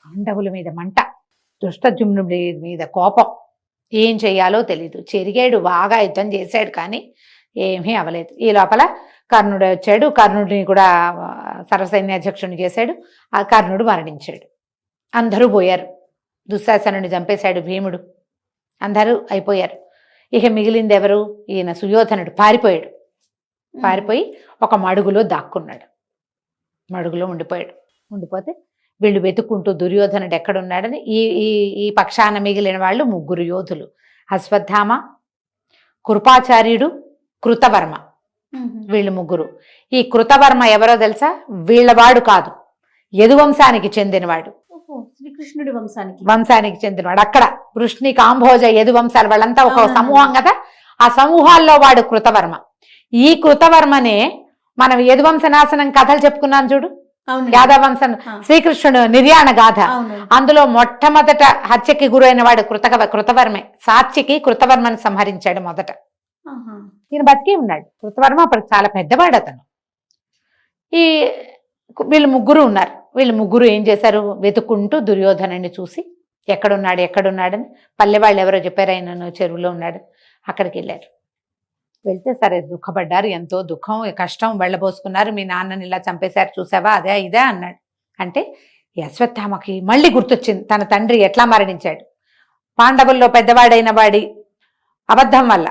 C: పాండవుల మీద మంట, దృష్టద్యుమ్నుడి మీద కోపం. ఏం చెయ్యాలో తెలీదు. చెరిగాడు, బాగా యుద్ధం చేశాడు, కానీ ఏమీ అవలేదు. ఈ లోపల కర్ణుడు వచ్చాడు. కర్ణుడిని కూడా సర్వసైన్యాధ్యక్షుడిని చేశాడు. ఆ కర్ణుడు మరణించాడు. అందరూ పోయారు. దుశ్శాసనుడిని చంపేశాడు భీముడు. అందరూ అయిపోయారు. ఇక మిగిలింది ఎవరు? ఈయన సుయోధనుడు పారిపోయాడు. పారిపోయి ఒక మడుగులో దాక్కున్నాడు. మడుగులో ఉండిపోతే వీళ్ళు వెతుక్కుంటూ దుర్యోధనుడు ఎక్కడున్నాడని ఈ పక్షాన మిగిలిన వాళ్ళు 3 యోధులు, అశ్వత్థామ, కృపాచార్యుడు, కృతవర్మ. వీళ్ళు 3. ఈ కృతవర్మ ఎవరో తెలుసా? వీళ్ళవాడు కాదు, యదువంశానికి చెందినవాడు.
B: శ్రీకృష్ణుడి
C: వంశానికి చెందినవాడు. అక్కడ వృష్ణి, కాంభోజ, యదువంశాలు వాళ్ళంతా ఒక సమూహం కదా, ఆ సమూహాల్లో వాడు కృతవర్మ. ఈ కృతవర్మనే మనం యదువంశ నాశనం కథలు చెప్పుకున్నాం చూడు, యాదవంశం, శ్రీకృష్ణుడు నిర్యాణ గాథ, అందులో మొట్టమొదట హత్యకి గురైన వాడు కృతవర్మే. సాత్యకి కృతవర్మని సంహరించాడు మొదట. ఈయన బతికే ఉన్నాడు. కృతవర్మ అప్పుడు చాలా పెద్దవాడు అతను. వీళ్ళు 3 ఉన్నారు. వీళ్ళు 3 ఏం చేశారు? వెతుక్కుంటూ దుర్యోధనుడిని చూసి ఎక్కడున్నాడని పల్లెవాళ్ళు ఎవరో చెప్పారు, ఆయన చెరువులో ఉన్నాడు. అక్కడికి వెళ్ళారు. వెళ్తే సరే దుఃఖపడ్డారు, ఎంతో దుఃఖం కష్టం వెళ్ళబోసుకున్నారు. మీ నాన్నని ఇలా చంపేశారు చూసావా, అదే ఇదే అన్నాడు. అంటే అశ్వత్థామకి మళ్ళీ గుర్తొచ్చింది తన తండ్రి ఎట్లా మరణించాడు. పాండవుల్లో పెద్దవాడైన వాడి అబద్ధం వల్ల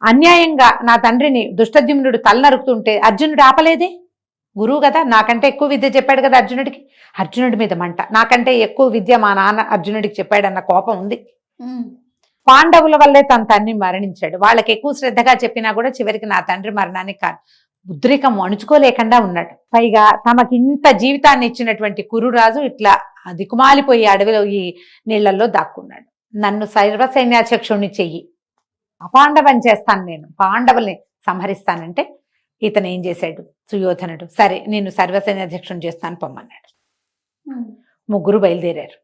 C: అన్యాయంగా నా తండ్రిని దుష్టద్యుమ్నుడు తల నరుకుతుంటే అర్జునుడు ఆపలేదే. గురువు కదా, నాకంటే ఎక్కువ విద్య చెప్పాడు కదా అర్జునుడికి. అర్జునుడి మీద మంట, నాకంటే ఎక్కువ విద్య మా నాన్న అర్జునుడికి చెప్పాడన్న కోపం ఉంది. పాండవుల వల్లే తన తండ్రి మరణించాడు. వాళ్ళకి ఎక్కువ శ్రద్ధగా చెప్పినా కూడా చివరికి నా తండ్రి మరణానికి ఉద్రేకం అణుచుకోలేకుండా ఉన్నాడు. పైగా తమకి ఇంత జీవితాన్ని ఇచ్చినటువంటి కురురాజు ఇట్లా దిక్కుమాలిపోయి అడవిలో ఈ నీళ్లలో దాక్కున్నాడు. నన్ను సర్వసైన్యాధ్యక్షుడిని చెయ్యి, అపాండవం చేస్తాను, నేను పాండవుల్ని సంహరిస్తానంటే ఇతను ఏం చేశాడు సుయోధనుడు, సరే నేను సర్వసైన్యాధ్యక్షుడిని చేస్తాను పొమ్మన్నాడు. 3 బయలుదేరారు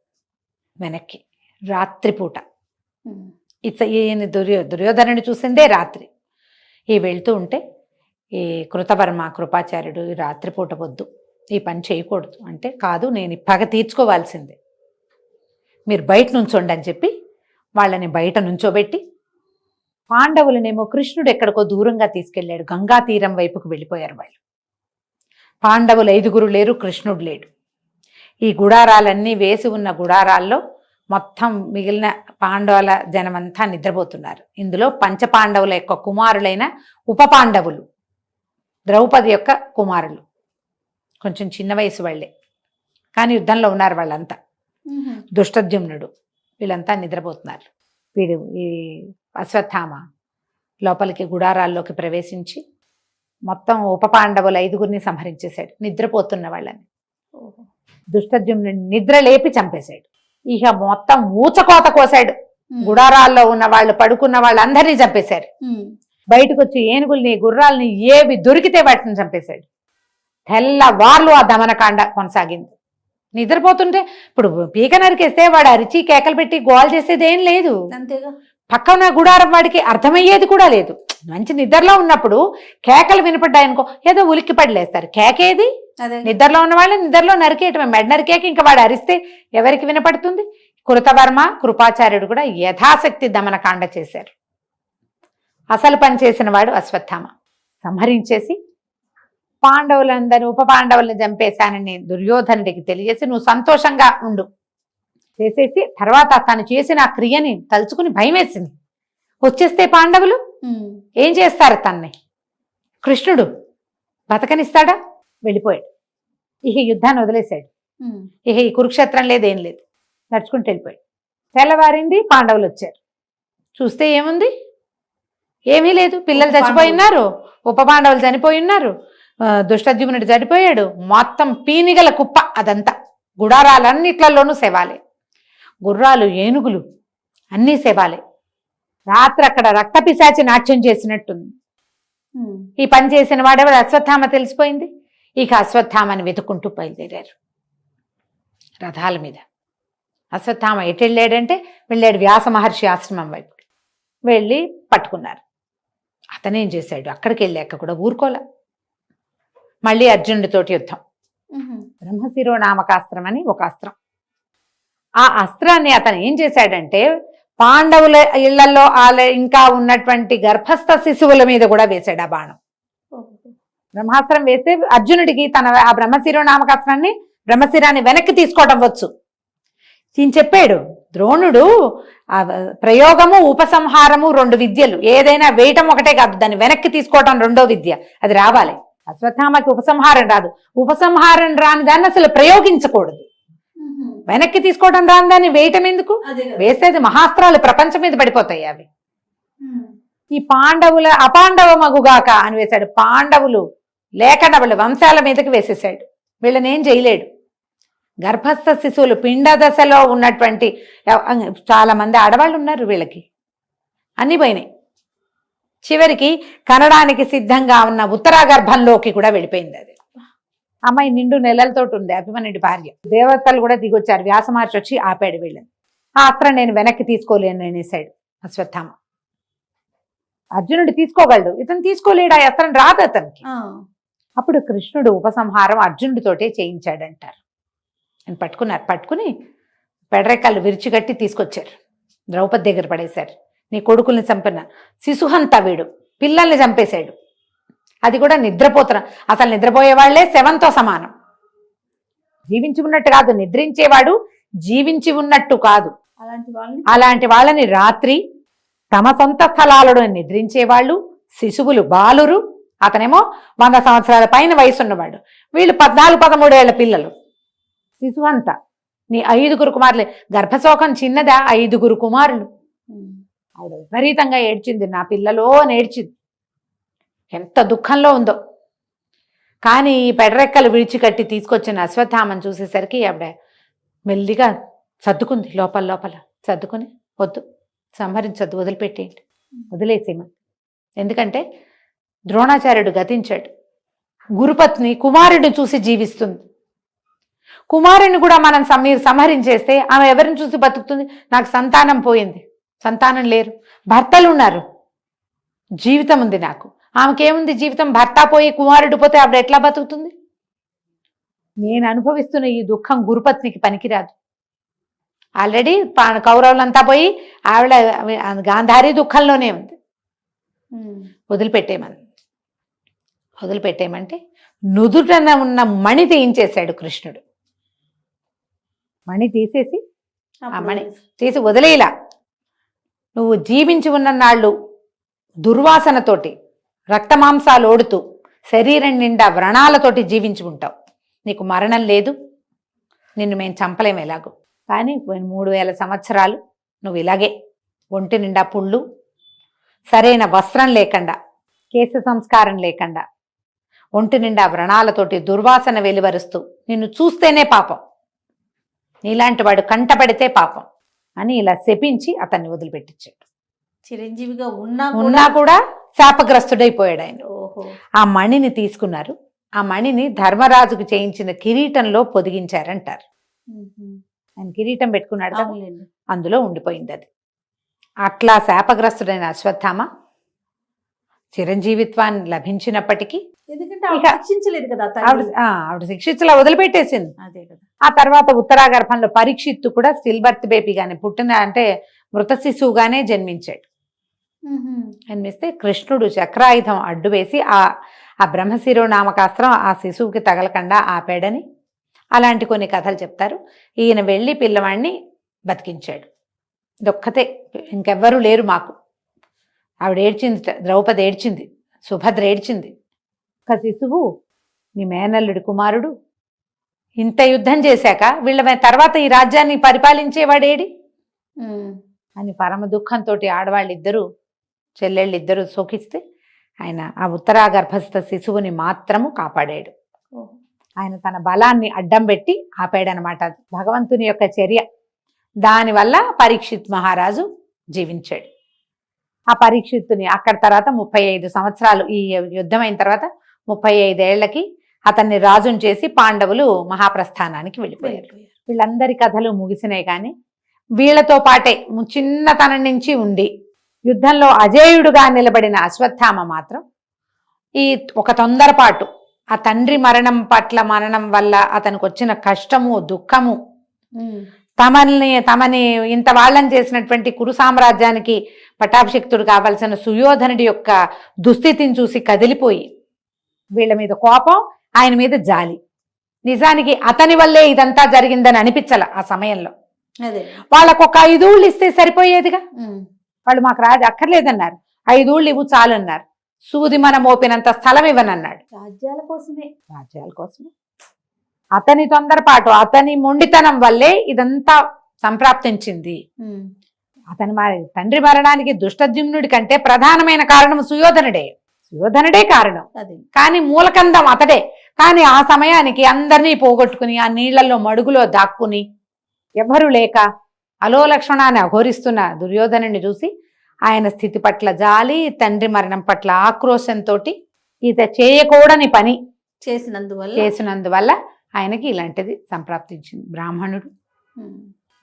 C: వెనక్కి. రాత్రిపూట ఈయన దుర్యోధనుని చూసిందే రాత్రి. వెళ్తూ ఉంటే ఈ కృతవర్మ, కృపాచార్యుడు ఈ రాత్రిపూట వద్దు, ఈ పని చేయకూడదు అంటే, కాదు నేను పగ తీర్చుకోవాల్సిందే, మీరు బయట నుంచోండి అని చెప్పి వాళ్ళని బయట నుంచోబెట్టి పాండవులనేమో కృష్ణుడు ఎక్కడికో దూరంగా తీసుకెళ్ళాడు. గంగా తీరం వైపుకు వెళ్ళిపోయారు వాళ్ళు. పాండవులు 5 లేరు, కృష్ణుడు లేడు. ఈ గుడారాలన్నీ వేసి ఉన్న గుడారాల్లో మొత్తం మిగిలిన పాండవుల జనమంతా నిద్రపోతున్నారు. ఇందులో పంచపాండవుల యొక్క కుమారులైన ఉప పాండవులు, ద్రౌపది యొక్క కుమారులు, కొంచెం చిన్న వయసు వాళ్ళే కానీ యుద్ధంలో ఉన్నారు వాళ్ళంతా. దుష్టద్యుమ్నుడు, వీళ్ళంతా నిద్రపోతున్నారు. వీడు ఈ అశ్వత్థామ లోపలికి గుడారాల్లోకి ప్రవేశించి మొత్తం ఉప పాండవులు 5 సంహరించేశాడు, నిద్రపోతున్న వాళ్ళని. దుష్టద్యుమ్నుడిని నిద్ర లేపి చంపేశాడు. ఇక మొత్తం ఊచకోత కోసాడు. గుడారాల్లో ఉన్న వాళ్ళు, పడుకున్న వాళ్ళందరినీ చంపేశారు. బయటకు వచ్చి ఏనుగుల్ని, గుర్రాల్ని ఏవి దొరికితే వాటిని చంపేశాడు. తెల్లవార్లు ఆ దమనకాండ కొనసాగింది. నిద్రపోతుంటే ఇప్పుడు పీక నరికేస్తే వాడు అరిచి కేకలు పెట్టి గోల్ చేసేది ఏం లేదు.
B: అంతేగా.
C: పక్కన గుడారం వాడికి అర్థమయ్యేది కూడా లేదు. మంచి నిద్రలో ఉన్నప్పుడు కేకలు వినపడ్డాయనుకో ఏదో ఉలిక్కి పడిలేస్తారు. కేకేది? నిద్రలో ఉన్న వాళ్ళని నిద్రలో నరికేయటమే. మెడ నరికేకి ఇంకా వాడు అరిస్తే ఎవరికి వినపడుతుంది? కృతవర్మ, కృపాచార్యుడు కూడా యథాశక్తి దమనకాండ చేశారు. అసలు పని చేసిన వాడు అశ్వత్థామ. సంహరించేసి పాండవులందరూ ఉప పాండవుల్ని చంపేశానని దుర్యోధనుడికి తెలియజేసి నువ్వు సంతోషంగా ఉండు చేసేసి, తర్వాత తను చేసిన ఆ క్రియని తలుచుకుని భయం వేసింది. వచ్చేస్తే పాండవులు ఏం చేస్తారు తన్ని? కృష్ణుడు బతకనిస్తాడా? వెళ్ళిపోయాడు. ఇక యుద్ధాన్ని వదిలేశాడు. ఇక ఈ కురుక్షేత్రం లేదేం లేదు, నడుచుకుంటూ వెళ్ళిపోయాడు. తెల్లవారింది, పాండవులు వచ్చారు. చూస్తే ఏముంది? ఏమీ లేదు. పిల్లలు చచ్చిపోయి ఉన్నారు, ఉప పాండవులు చనిపోయి ఉన్నారు, దుష్టద్యుమ్నుడు చనిపోయాడు. మొత్తం పీనిగల కుప్ప అదంతా. గుడారాలన్నిట్లలోనూ శవాలే, గుర్రాలు, ఏనుగులు అన్నీ శవాలే. రాత్రి అక్కడ రక్తపిశాచి నాట్యం చేసినట్టుంది. ఈ పని చేసిన వాడెవడు? అశ్వత్థామ. తెలిసిపోయింది. ఇక అశ్వత్థామని వెతుక్కుంటూ బయలుదేరారు రథాల మీద. అశ్వత్థామ ఎటు వెళ్ళాడంటే వెళ్ళాడు వ్యాస మహర్షి ఆశ్రమం వైపు. వెళ్ళి పట్టుకున్నారు. అతనేం చేశాడు? అక్కడికి వెళ్ళాక కూడా ఊరుకోలే. మళ్ళీ అర్జునుడితోటి యుద్ధం. బ్రహ్మశిరోనామకాస్త్రం అని ఒక అస్త్రం. ఆ అస్త్రాన్ని అతను ఏం చేశాడంటే పాండవుల ఇళ్లలో ఇంకా ఉన్నటువంటి గర్భస్థ శిశువుల మీద కూడా వేశాడు ఆ బాణం. బ్రహ్మాస్త్రం వేస్తే అర్జునుడికి ఆ బ్రహ్మశిరోనామకాస్త్రాన్ని, బ్రహ్మశిరాన్ని వెనక్కి తీసుకోవడం వచ్చు. ఈయన చెప్పాడు ద్రోణుడు ఆ ప్రయోగము, ఉపసంహారము 2 విద్యలు. ఏదైనా వేయటం ఒకటే కాదు, దాన్ని వెనక్కి తీసుకోవటం 2వ విద్య. అది రావాలి. అశ్వత్థామకి ఉపసంహారం రాదు. ఉపసంహారం రాని దాన్ని అసలు ప్రయోగించకూడదు. వెనక్కి తీసుకోవడం రాని దాన్ని వేయటం ఎందుకు? వేసేది మహాస్త్రాలు ప్రపంచం మీద పడిపోతాయి అవి. ఈ పాండవుల అపాండవ మగుగాక అని వేశాడు. పాండవులు లేకుండా వాళ్ళ వంశాల మీదకి వేసేసాడు. వీళ్ళని ఏం చేయలేడు. గర్భస్థ శిశువులు, పిండ దశలో ఉన్నటువంటి చాలా మంది ఆడవాళ్ళు ఉన్నారు. వీళ్ళకి అన్ని పోయినాయి. చివరికి కనడానికి సిద్ధంగా ఉన్న ఉత్తరా గర్భంలోకి కూడా వెళ్ళిపోయింది. అది అమ్మాయి నిండు నెలలతోటి ఉంది, అభిమన్యుడి భార్య. దేవతలు కూడా దిగొచ్చారు. వ్యాస మహర్షి వచ్చి ఆపాడు వీళ్ళని. ఆ అస్త్రం నేను వెనక్కి తీసుకోలేను అనేసాడు అశ్వత్థామ. అర్జునుడు తీసుకోగలడు, ఇతను తీసుకోలేడు. ఆ అస్త్రం రాదు అతనికి. అప్పుడు కృష్ణుడు ఉపసంహారం అర్జునుడితోటే చేయించాడంటారు. అని పట్టుకుని పెడరెక్కలు విరిచిగట్టి తీసుకొచ్చారు. ద్రౌపది దగ్గర పడేశారు. నీ కొడుకుల్ని చంపిన శిశుహంత వీడు, పిల్లల్ని చంపేశాడు. అది కూడా నిద్రపోతున్నా. అసలు నిద్రపోయేవాళ్లే శవంతో సమానం. జీవించి ఉన్నట్టు కాదు, నిద్రించేవాడు జీవించి ఉన్నట్టు కాదు. అలాంటి వాళ్ళని రాత్రి తమ సొంత స్థలాలను నిద్రించేవాళ్ళు, శిశువులు, బాలురు. అతనేమో 100 సంవత్సరాల పైన వయసున్నవాడు. వీళ్ళు 14-13 ఏళ్ల పిల్లలు. శిశువంత నీ 5 కుమారులే. గర్భశోకం చిన్నదా? 5 కుమారులు. ఆవిడ విపరీతంగా ఏడ్చింది. నా పిల్లలో అని ఏడ్చింది. ఎంత దుఃఖంలో ఉందో. కానీ ఈ పెడరెక్కలు విడిచికట్టి తీసుకొచ్చిన అశ్వత్థామని చూసేసరికి ఆవిడ మెల్లిగా సర్దుకుంది. లోపల సర్దుకుని, వద్దు, సంహరించద్దు, వదిలిపెట్టేయండి, వదిలేసేమని. ఎందుకంటే ద్రోణాచార్యుడు గతించాడు. గురుపత్ని కుమారుడిని చూసి జీవిస్తుంది. కుమారుని కూడా మనం సంహరించేస్తే ఆమె ఎవరిని చూసి బతుకుతుంది? నాకు సంతానం పోయింది, సంతానం లేరు, భర్తలు ఉన్నారు, జీవితం ఉంది నాకు. ఆమెకేముంది జీవితం? భర్త పోయి కుమారుడు పోతే ఆవిడ ఎట్లా బతుకుతుంది? నేను అనుభవిస్తున్న ఈ దుఃఖం గురుపత్నికి పనికిరాదు. ఆల్రెడీ కౌరవులంతా పోయి ఆవిడ గాంధారి దుఃఖంలోనే ఉంది. వదిలిపెట్టేయమంటే నుదుటన ఉన్న మణి తీయించేశాడు కృష్ణుడు. మణి తీసేసి ఆ మణి తీసి వదిలేలా, నువ్వు జీవించి ఉన్న నాళ్ళు దుర్వాసనతోటి రక్తమాంసాలు ఓడుతూ శరీరం నిండా వ్రణాలతోటి జీవించి ఉంటావు. నీకు మరణం లేదు, నిన్ను మేము చంపలేము ఎలాగో. కానీ 3000 సంవత్సరాలు నువ్వు ఇలాగే ఒంటి నిండా పుళ్ళు, సరైన వస్త్రం లేకుండా, కేశ సంస్కారం లేకుండా, ఒంటి నిండా వ్రణాలతోటి దుర్వాసన వెలువరుస్తూ నిన్ను చూస్తేనే పాపం, నీలాంటి వాడు కంటపడితే పాపం అని ఇలా శపించి అతన్ని వదిలిపెట్టించాడు.
B: చిరంజీవిగా
C: ఉన్నా కూడా శాపగ్రస్తుడైపోయాడు ఆయన. ఆ మణిని తీసుకున్నారు. ఆ మణిని ధర్మరాజుకు చేయించిన కిరీటంలో పొదిగించారంటారు. ఆయన కిరీటం పెట్టుకున్నాడు కదా, అందులో ఉండిపోయింది అది. అట్లా శాపగ్రస్తుడైన అశ్వత్థామ చిరంజీవిత్వాన్ని లభించినప్పటికీ,
B: ఎందుకంటే శిక్షించలేదు కదా
C: ఆవిడ శిక్షించలా వదిలిపెట్టేసింది.
B: అదే కదా.
C: ఆ తర్వాత ఉత్తరాగర్భంలో పరీక్షిత్తు కూడా స్టిల్ బర్త్ బేబీగానే పుట్టిన, అంటే మృత శిశువుగానే జన్మించాడు. జన్మిస్తే కృష్ణుడు చక్రాయుధం అడ్డు వేసి ఆ బ్రహ్మశిరో నామకాస్త్రం ఆ శిశువుకి తగలకుండా ఆపాడని అలాంటి కొన్ని కథలు చెప్తారు. ఈయన వెళ్ళి పిల్లవాడిని బతికించాడు. ఇదొక్కతే, ఇంకెవ్వరూ లేరు మాకు. ఆవిడ ఏడ్చింది, ద్రౌపది ఏడ్చింది, సుభద్ర ఏడ్చింది. ఒక శిశువు నీ మేనల్లుడి కుమారుడు ఇంత యుద్ధం చేశాక వీళ్ళ తర్వాత ఈ రాజ్యాన్ని పరిపాలించేవాడేడి అని పరమ దుఃఖంతో ఆడవాళ్ళిద్దరూ చెల్లెళ్ళిద్దరూ శోకిస్తే ఆయన ఆ ఉత్తరాగర్భస్థ శిశువుని మాత్రము కాపాడాడు. ఆయన తన బలాన్ని అడ్డం పెట్టి ఆపాడనమాట. భగవంతుని యొక్క చర్య. దానివల్ల పరీక్షిత్ మహారాజు జీవించాడు. ఆ పరీక్షిత్తుని అక్కడ తర్వాత 35 సంవత్సరాలు, ఈ యుద్ధం అయిన తర్వాత 35 ఏళ్లకి అతన్ని రాజుని చేసి పాండవులు మహాప్రస్థానానికి వెళ్ళిపోయారు. వీళ్ళందరి కథలు ముగిసినాయి. కానీ వీళ్లతో పాటే చిన్నతనం నుంచి ఉండి యుద్ధంలో అజేయుడుగా నిలబడిన అశ్వత్థామ మాత్రం ఈ ఒక తొందరపాటు, ఆ తండ్రి మరణం వల్ల అతనికి వచ్చిన కష్టము, దుఃఖము, తమని ఇంత వాళ్ళని చేసినటువంటి కురు సామ్రాజ్యానికి పట్టాభిషిక్తుడు కావాల్సిన సుయోధనుడి యొక్క దుస్థితిని చూసి కదిలిపోయి వీళ్ళ మీద కోపం, ఆయన మీద జాలి. నిజానికి అతని వల్లే ఇదంతా జరిగిందని అనిపించాల ఆ సమయంలో. వాళ్ళకు ఒక 5 ఊళ్ళు ఇస్తే సరిపోయేదిగా. వాళ్ళు మాకు రాజు అక్కర్లేదన్నారు, 5 ఊళ్ళు ఇవ్వు చాలన్నారు. సూది మన మోపినంత స్థలం ఇవ్వనన్నాడు.
B: రాజ్యాల కోసమే.
C: అతని తొందరపాటు, అతని మొండితనం వల్లే ఇదంతా సంప్రాప్తించింది. అతని తండ్రి మరణానికి దుష్టద్యుమ్నుడి కంటే ప్రధానమైన కారణం సుయోధనుడే కారణం. కానీ మూలకందం అతడే. కానీ ఆ సమయానికి అందరినీ పోగొట్టుకుని ఆ నీళ్లలో మడుగులో దాక్కుని ఎవరు లేక అలోలక్షణాన్ని అఘోరిస్తున్న దుర్యోధనుని చూసి ఆయన స్థితి పట్ల జాలి, తండ్రి మరణం పట్ల ఆక్రోశంతో ఈత చేయకూడని పని చేసినందువల్ల ఆయనకి ఇలాంటిది సంప్రాప్తించింది. బ్రాహ్మణుడు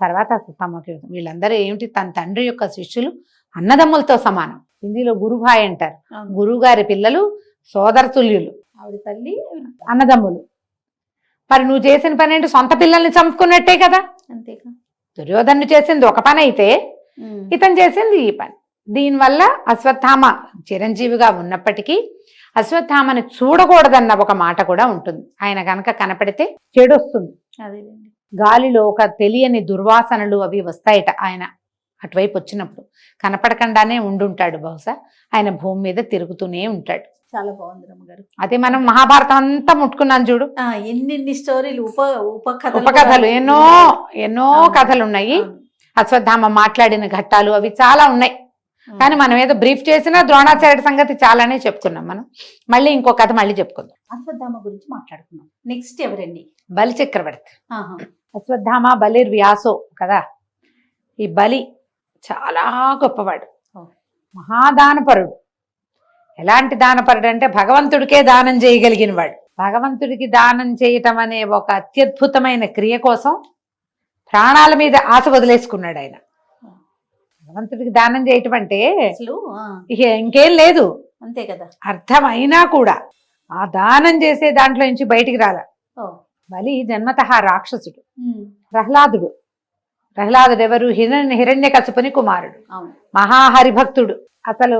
C: తర్వాత తమకి వీళ్ళందరూ ఏమిటి, తన తండ్రి యొక్క శిష్యులు అన్నదమ్ములతో సమానం. హిందీలో గురుభాయ్ అంటారు. గురువు గారి పిల్లలు సోదరతుల్యులు,
B: ఆవిడ తల్లి
C: అన్నదమ్ములు. మరి నువ్వు చేసిన పని ఏంటి? సొంత పిల్లల్ని చంపుకున్నట్టే కదా.
B: అంతేగా.
C: దుర్యోధను చేసింది ఒక పని అయితే ఇతను చేసింది ఈ పని. దీనివల్ల అశ్వత్థామ చిరంజీవిగా ఉన్నప్పటికీ అశ్వత్థామని చూడకూడదన్న ఒక మాట కూడా ఉంటుంది. ఆయన కనుక కనపడితే చెడు వస్తుంది. గాలిలో ఒక తెలియని దుర్వాసనలు అవి వస్తాయట. ఆయన అటువైపు వచ్చినప్పుడు కనపడకుండానే ఉండుంటాడు. బహుశా ఆయన భూమి మీద తిరుగుతూనే ఉంటాడు.
B: చాలా బాగుంది రమ్మగారు.
C: అదే మనం మహాభారతం అంతా ముట్టుకున్నాం చూడు.
B: ఎన్ని స్టోరీలు,
C: ఉపకథలు ఎన్నో కథలు ఉన్నాయి. అశ్వత్థామ మాట్లాడిన ఘట్టాలు అవి చాలా ఉన్నాయి. కానీ మనం ఏదో బ్రీఫ్ చేసినా ద్రోణాచార్యుడి సంగతి చాలానే చెప్పుకున్నాం. మనం మళ్ళీ ఇంకో కథ మళ్ళీ చెప్పుకుందాం.
B: అశ్వత్థామ గురించి మాట్లాడుకున్నాం. నెక్స్ట్ ఎవరండి?
C: బలి చక్రవర్తి. అశ్వత్థామ బలిర్ వ్యాసో కదా. ఈ బలి చాలా గొప్పవాడు, మహాదానపరుడు. ఎలాంటి దానపరుడు అంటే భగవంతుడికే దానం చేయగలిగిన వాడు. భగవంతుడికి దానం చేయటం అనే ఒక అత్యద్భుతమైన క్రియ కోసం ప్రాణాల మీద ఆశ వదిలేసుకున్నాడు ఆయన. భగవంతుడికి దానం చేయటం అంటే ఇంకేం లేదు,
B: అంతే కదా.
C: అర్థమైనా కూడా ఆ దానం చేసే దాంట్లో నుంచి బయటికి రాల. బలి జన్మతః రాక్షసుడు, ప్రహ్లాదుడు ప్రహ్లాదుడు ఎవరు? హిరణ్యకశిపుని కుమారుడు,
B: అవును.
C: మహాహరిభక్తుడు. అసలు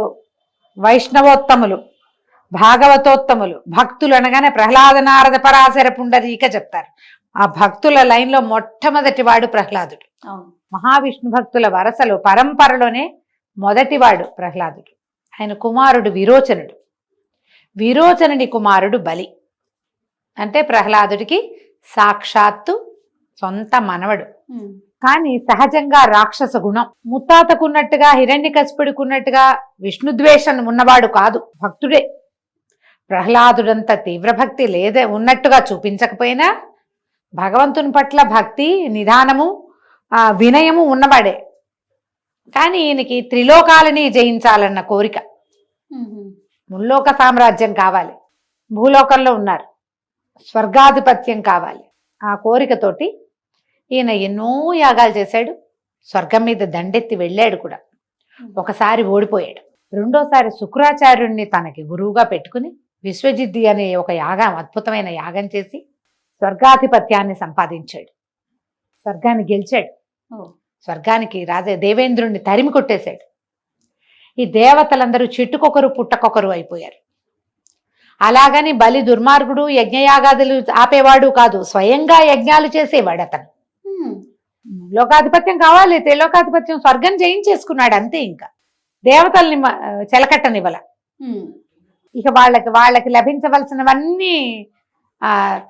C: వైష్ణవోత్తములు, భాగవతోత్తములు, భక్తులు అనగానే ప్రహ్లాద నారద పరాశర పుండరీక చెప్తారు. ఆ భక్తుల లైన్లో మొట్టమొదటి వాడు ప్రహ్లాదుడు.
B: అవును.
C: మహావిష్ణు భక్తుల వరసలో పరంపరలోనే మొదటివాడు ప్రహ్లాదుడు. ఆయన కుమారుడు విరోచనుడు. విరోచనుడి కుమారుడు బలి. అంటే ప్రహ్లాదుడికి సాక్షాత్తు సొంత మనవడు. కానీ సహజంగా రాక్షస గుణం. ముత్తాతకున్నట్టుగా హిరణ్యకశిపుడికున్నట్టుగా విష్ణుద్వేషం ఉన్నవాడు కాదు, భక్తుడే. ప్రహ్లాదుడంత తీవ్ర భక్తి లేదే ఉన్నట్టుగా చూపించకపోయినా భగవంతుని పట్ల భక్తి, నిదానము, వినయము ఉన్నవాడే. కానీ ఈయనకి త్రిలోకాలని జయించాలన్న కోరిక. ముల్లోక సామ్రాజ్యం కావాలి, భూలోకంలో ఉన్నారు, స్వర్గాధిపత్యం కావాలి. ఆ కోరికతోటి ఈయన ఎన్నో యాగాలు చేశాడు. స్వర్గం మీద దండెత్తి వెళ్ళాడు కూడా. ఒకసారి ఓడిపోయాడు. రెండోసారి శుక్రాచార్యుడిని తనకి గురువుగా పెట్టుకుని విశ్వజిద్ది అనే ఒక యాగం, అద్భుతమైన యాగం చేసి స్వర్గాధిపత్యాన్ని సంపాదించాడు. స్వర్గాన్ని గెలిచాడు. స్వర్గానికి దేవేంద్రుణ్ణి తరిమి కొట్టేశాడు. ఈ దేవతలందరూ చెట్టుకొకరు పుట్టకొకరు అయిపోయారు. అలాగని బలి దుర్మార్గుడు, యజ్ఞయాగాదులు ఆపేవాడు కాదు, స్వయంగా యజ్ఞాలు చేసేవాడు అతను. లోకాధిపత్యం కావాలి, త్రిలోకాధిపత్యం, స్వర్గం జయించేసుకున్నాడు అంతే. ఇంకా దేవతల్ని చెలకట్టనివ్వల. ఇక వాళ్ళకి లభించవలసినవన్నీ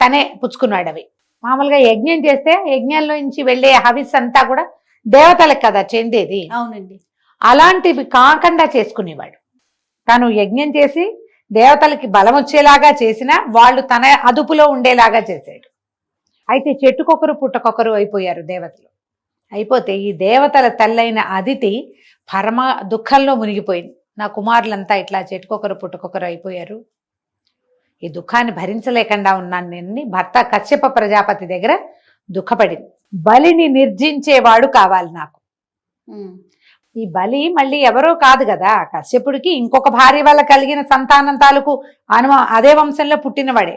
C: తనే పుచ్చుకున్నాడు. అవి మామూలుగా యజ్ఞం చేస్తే యజ్ఞంలో నుంచి వెళ్ళే హవిస్ అంతా కూడా దేవతలకు కదా చెందేది.
B: అవునండి.
C: అలాంటివి కాకుండా చేసుకునేవాడు. తను యజ్ఞం చేసి దేవతలకి బలం వచ్చేలాగా చేసినా వాళ్ళు తన అదుపులో ఉండేలాగా చేశాడు. అయితే చెట్టుకొకరు పుట్టకొకరు అయిపోయారు దేవతలు. అయిపోతే ఈ దేవతల తల్లైన అదితి పరమ దుఃఖంలో మునిగిపోయింది. నా కుమారులంతా ఇట్లా చెట్టుకొకరు పుట్టకొకరు అయిపోయారు, ఈ దుఃఖాన్ని భరించలేకుండా ఉన్నాను నేను భర్త కశ్యప ప్రజాపతి దగ్గర దుఃఖపడింది. బలిని నిర్జించేవాడు కావాలి నాకు. ఈ బలి మళ్ళీ ఎవరో కాదు కదా, కశ్యపుడికి ఇంకొక భార్య వల్ల కలిగిన సంతానం తాలూకు అదే వంశంలో పుట్టినవాడే.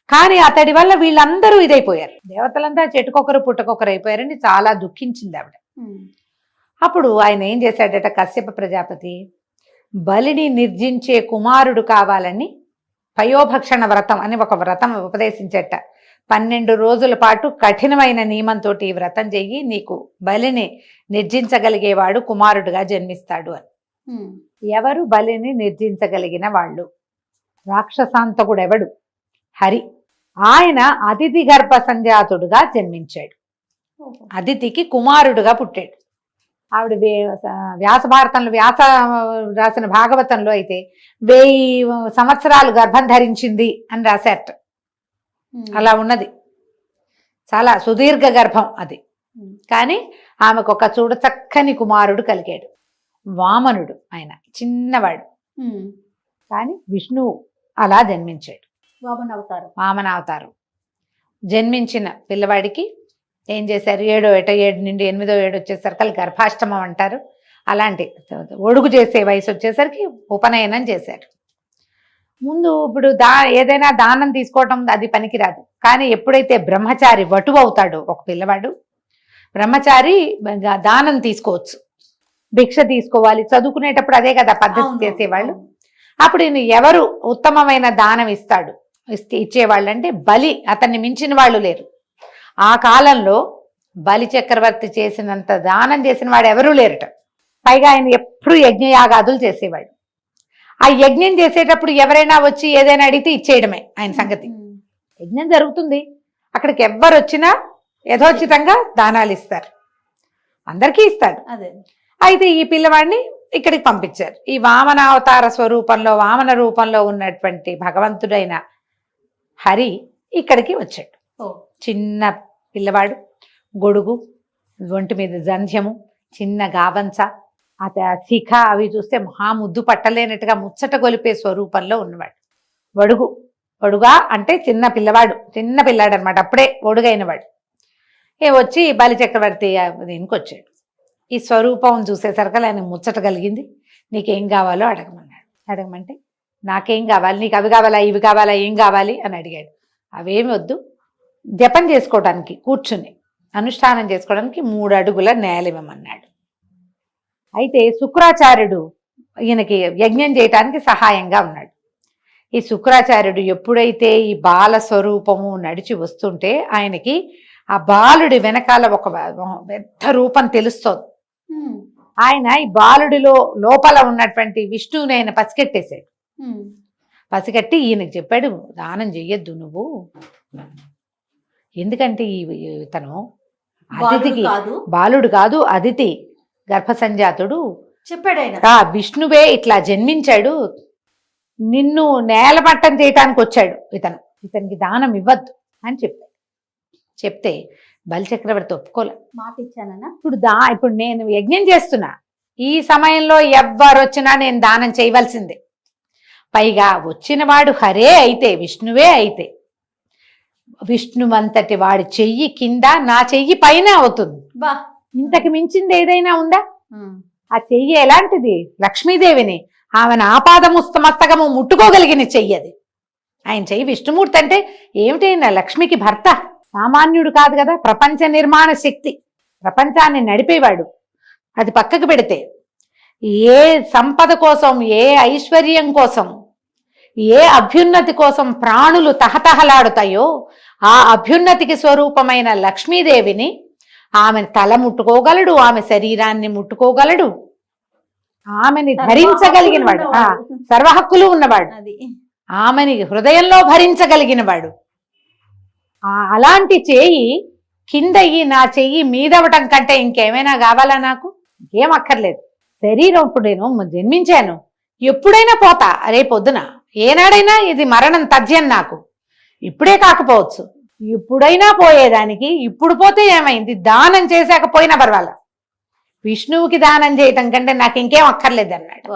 C: కానీ అతడి వల్ల వీళ్ళందరూ ఇదైపోయారు, దేవతలంతా చెట్టుకొకరు పుట్టకొకరు అయిపోయారని చాలా దుఃఖించింది ఆవిడ. అప్పుడు ఆయన ఏం చేశాడట, కశ్యప ప్రజాపతి బలిని నిర్జించే కుమారుడు కావాలని పయోభక్షణ వ్రతం అని ఒక వ్రతం ఉపదేశించట. 12 రోజుల పాటు కఠినమైన నియమంతో ఈ వ్రతం చెయ్యి, నీకు బలిని నిర్జించగలిగేవాడు కుమారుడుగా జన్మిస్తాడు అని. ఎవరు బలిని నిర్జించగలిగిన వాళ్ళు? రాక్షసాంతకుడెవడు? హరి. ఆయన అదితి గర్భ సంజాతుడుగా జన్మించాడు. అదితికి కుమారుడుగా పుట్టాడు. ఆవిడ వ్యాస భారతంలో, వ్యాస రాసిన భాగవతంలో అయితే 1000 సంవత్సరాలు గర్భం ధరించింది అని రాశారట. అలా ఉన్నది, చాలా సుదీర్ఘ గర్భం అది. కానీ ఆమెకు ఒక చూడ చక్కని కుమారుడు కలిగాడు, వామనుడు. ఆయన చిన్నవాడు, కానీ విష్ణువు అలా జన్మించాడు. వామనావతారం జన్మించిన పిల్లవాడికి ఏం చేశారు, 7 నుండి 8వ ఏడు వచ్చేసరికి గర్భాష్టమం అంటారు. అలాంటి ఒడుగు చేసే వయసు వచ్చేసరికి ఉపనయనం చేశారు. ముందు ఇప్పుడు ఏదైనా దానం తీసుకోవటం అది పనికిరాదు. కానీ ఎప్పుడైతే బ్రహ్మచారి వటువు అవుతాడో ఒక పిల్లవాడు, బ్రహ్మచారి దానం తీసుకోవచ్చు, భిక్ష తీసుకోవాలి. చదువుకునేటప్పుడు అదే కదా పద్ధతి చేసేవాళ్ళు. అప్పుడు ఎవరు ఉత్తమమైన దానం ఇచ్చేవాళ్ళు అంటే బలి. అతన్ని మించిన వాళ్ళు లేరు. ఆ కాలంలో బలి చక్రవర్తి చేసినంత దానం చేసిన వాడు ఎవరూ లేరట. పైగా ఆయన ఎప్పుడు యజ్ఞయాగాదులు చేసేవాడు. ఆ యజ్ఞం చేసేటప్పుడు ఎవరైనా వచ్చి ఏదైనా అడిగితే ఇచ్చేయడమే ఆయన సంగతి. యజ్ఞం జరుగుతుంది, అక్కడికి ఎవ్వరు వచ్చినా యథోచితంగా దానాలు ఇస్తారు, అందరికీ ఇస్తాడు. అయితే ఈ పిల్లవాడిని ఇక్కడికి పంపించారు. ఈ వామనావతార స్వరూపంలో, వామన రూపంలో ఉన్నటువంటి భగవంతుడైన హరి ఇక్కడికి వచ్చాడు. చిన్న పిల్లవాడు, గొడుగు, ఒంటి మీద జంధ్యము, చిన్న గావంచ, శిఖ అవి చూస్తే ముద్దు పట్టలేనట్టుగా ముచ్చట గొలిపే స్వరూపంలో ఉన్నవాడు. ఒడుగా అంటే చిన్న పిల్లాడు అనమాట, అప్పుడే ఒడుగైనవాడు. వచ్చి బలి చక్రవర్తి దీనికి వచ్చాడు. ఈ స్వరూపం చూసేసరికి ఆయన ముచ్చట కలిగింది. నీకేం కావాలో అడగమంటే నాకేం కావాలి, నీకు అవి కావాలా, ఇవి కావాలా, ఏం కావాలి అని అడిగాడు. అవేమి వద్దు, జపం చేసుకోవడానికి కూర్చుని అనుష్ఠానం చేసుకోవడానికి 3 అడుగుల నేల ఇవ్వమన్నాడు. అయితే శుక్రాచార్యుడు ఈయనకి యజ్ఞం చేయటానికి సహాయంగా ఉన్నాడు. ఈ శుక్రాచార్యుడు ఎప్పుడైతే ఈ బాల స్వరూపము నడిచి వస్తుంటే ఆయనకి ఆ బాలుడి వెనకాల ఒక పెద్ద రూపం తెలుస్తోంది. ఆయన ఈ బాలుడిలో లోపల ఉన్నటువంటి విష్ణువుని ఆయన పసిగట్టేశాడు. పసిగట్టి ఈయనకి చెప్పాడు, దానం చెయ్యొద్దు నువ్వు, ఎందుకంటే ఇతను అతిథికి బాలుడు కాదు, అతిథి గర్భసంజాతుడు
B: చెప్పాడు ఆయన.
C: విష్ణువే ఇట్లా జన్మించాడు, నిన్ను నేలమట్టం చేయటానికి వచ్చాడు, ఇతనికి దానం ఇవ్వద్దు అని చెప్పాడు. చెప్తే బలిచక్రవర్తి ఒప్పుకోలే.
B: మాట ఇచ్చానన్నా.
C: ఇప్పుడు నేను యజ్ఞం చేస్తున్నా, ఈ సమయంలో ఎవ్వరు వచ్చినా నేను దానం చేయవలసిందే. పైగా వచ్చినవాడు హరే అయితే, విష్ణువే అయితే, విష్ణువంతటి వాడి చెయ్యి కింద నా చెయ్యి పైన అవుతుంది. ఇంతకు మించింది ఏదైనా ఉందా? ఆ చెయ్యి ఎలాంటిది? లక్ష్మీదేవిని, ఆమెను ఆపాదముస్తమస్తకము ముట్టుకోగలిగిన చెయ్యి అది. ఆయన చెయ్యి విష్ణుమూర్తి అంటే ఏమిటైనా లక్ష్మికి భర్త, సామాన్యుడు కాదు కదా, ప్రపంచ నిర్మాణ శక్తి, ప్రపంచాన్ని నడిపేవాడు. అది పక్కకు పెడితే ఏ సంపద కోసం, ఏ ఐశ్వర్యం కోసం, ఏ అభ్యున్నతి కోసం ప్రాణులు తహతహలాడుతాయో ఆ అభ్యున్నతికి స్వరూపమైన లక్ష్మీదేవిని ఆమెను తల ముట్టుకోగలడు, ఆమె శరీరాన్ని ముట్టుకోగలడు, ఆమెని ధరించగలిగిన వాడు, సర్వహక్కులు ఉన్నవాడు, ఆమెని హృదయంలో భరించగలిగిన వాడు. అలాంటి చేయి కింద నా చెయ్యి మీదవటం కంటే ఇంకేమైనా కావాలా? నాకు ఏం అక్కర్లేదు. శరీరం ఇప్పుడు నేను జన్మించాను, ఎప్పుడైనా పోతా, రేపొద్దున ఏనాడైనా ఇది మరణం తథ్యం. నాకు ఇప్పుడే కాకపోవచ్చు, ఇప్పుడైనా పోయేదానికి. ఇప్పుడు పోతే ఏమైంది? దానం చేశాక పోయినా పర్వాలా, విష్ణువుకి దానం చేయటం కంటే నాకు ఇంకేం అక్కర్లేదు అన్నాడు.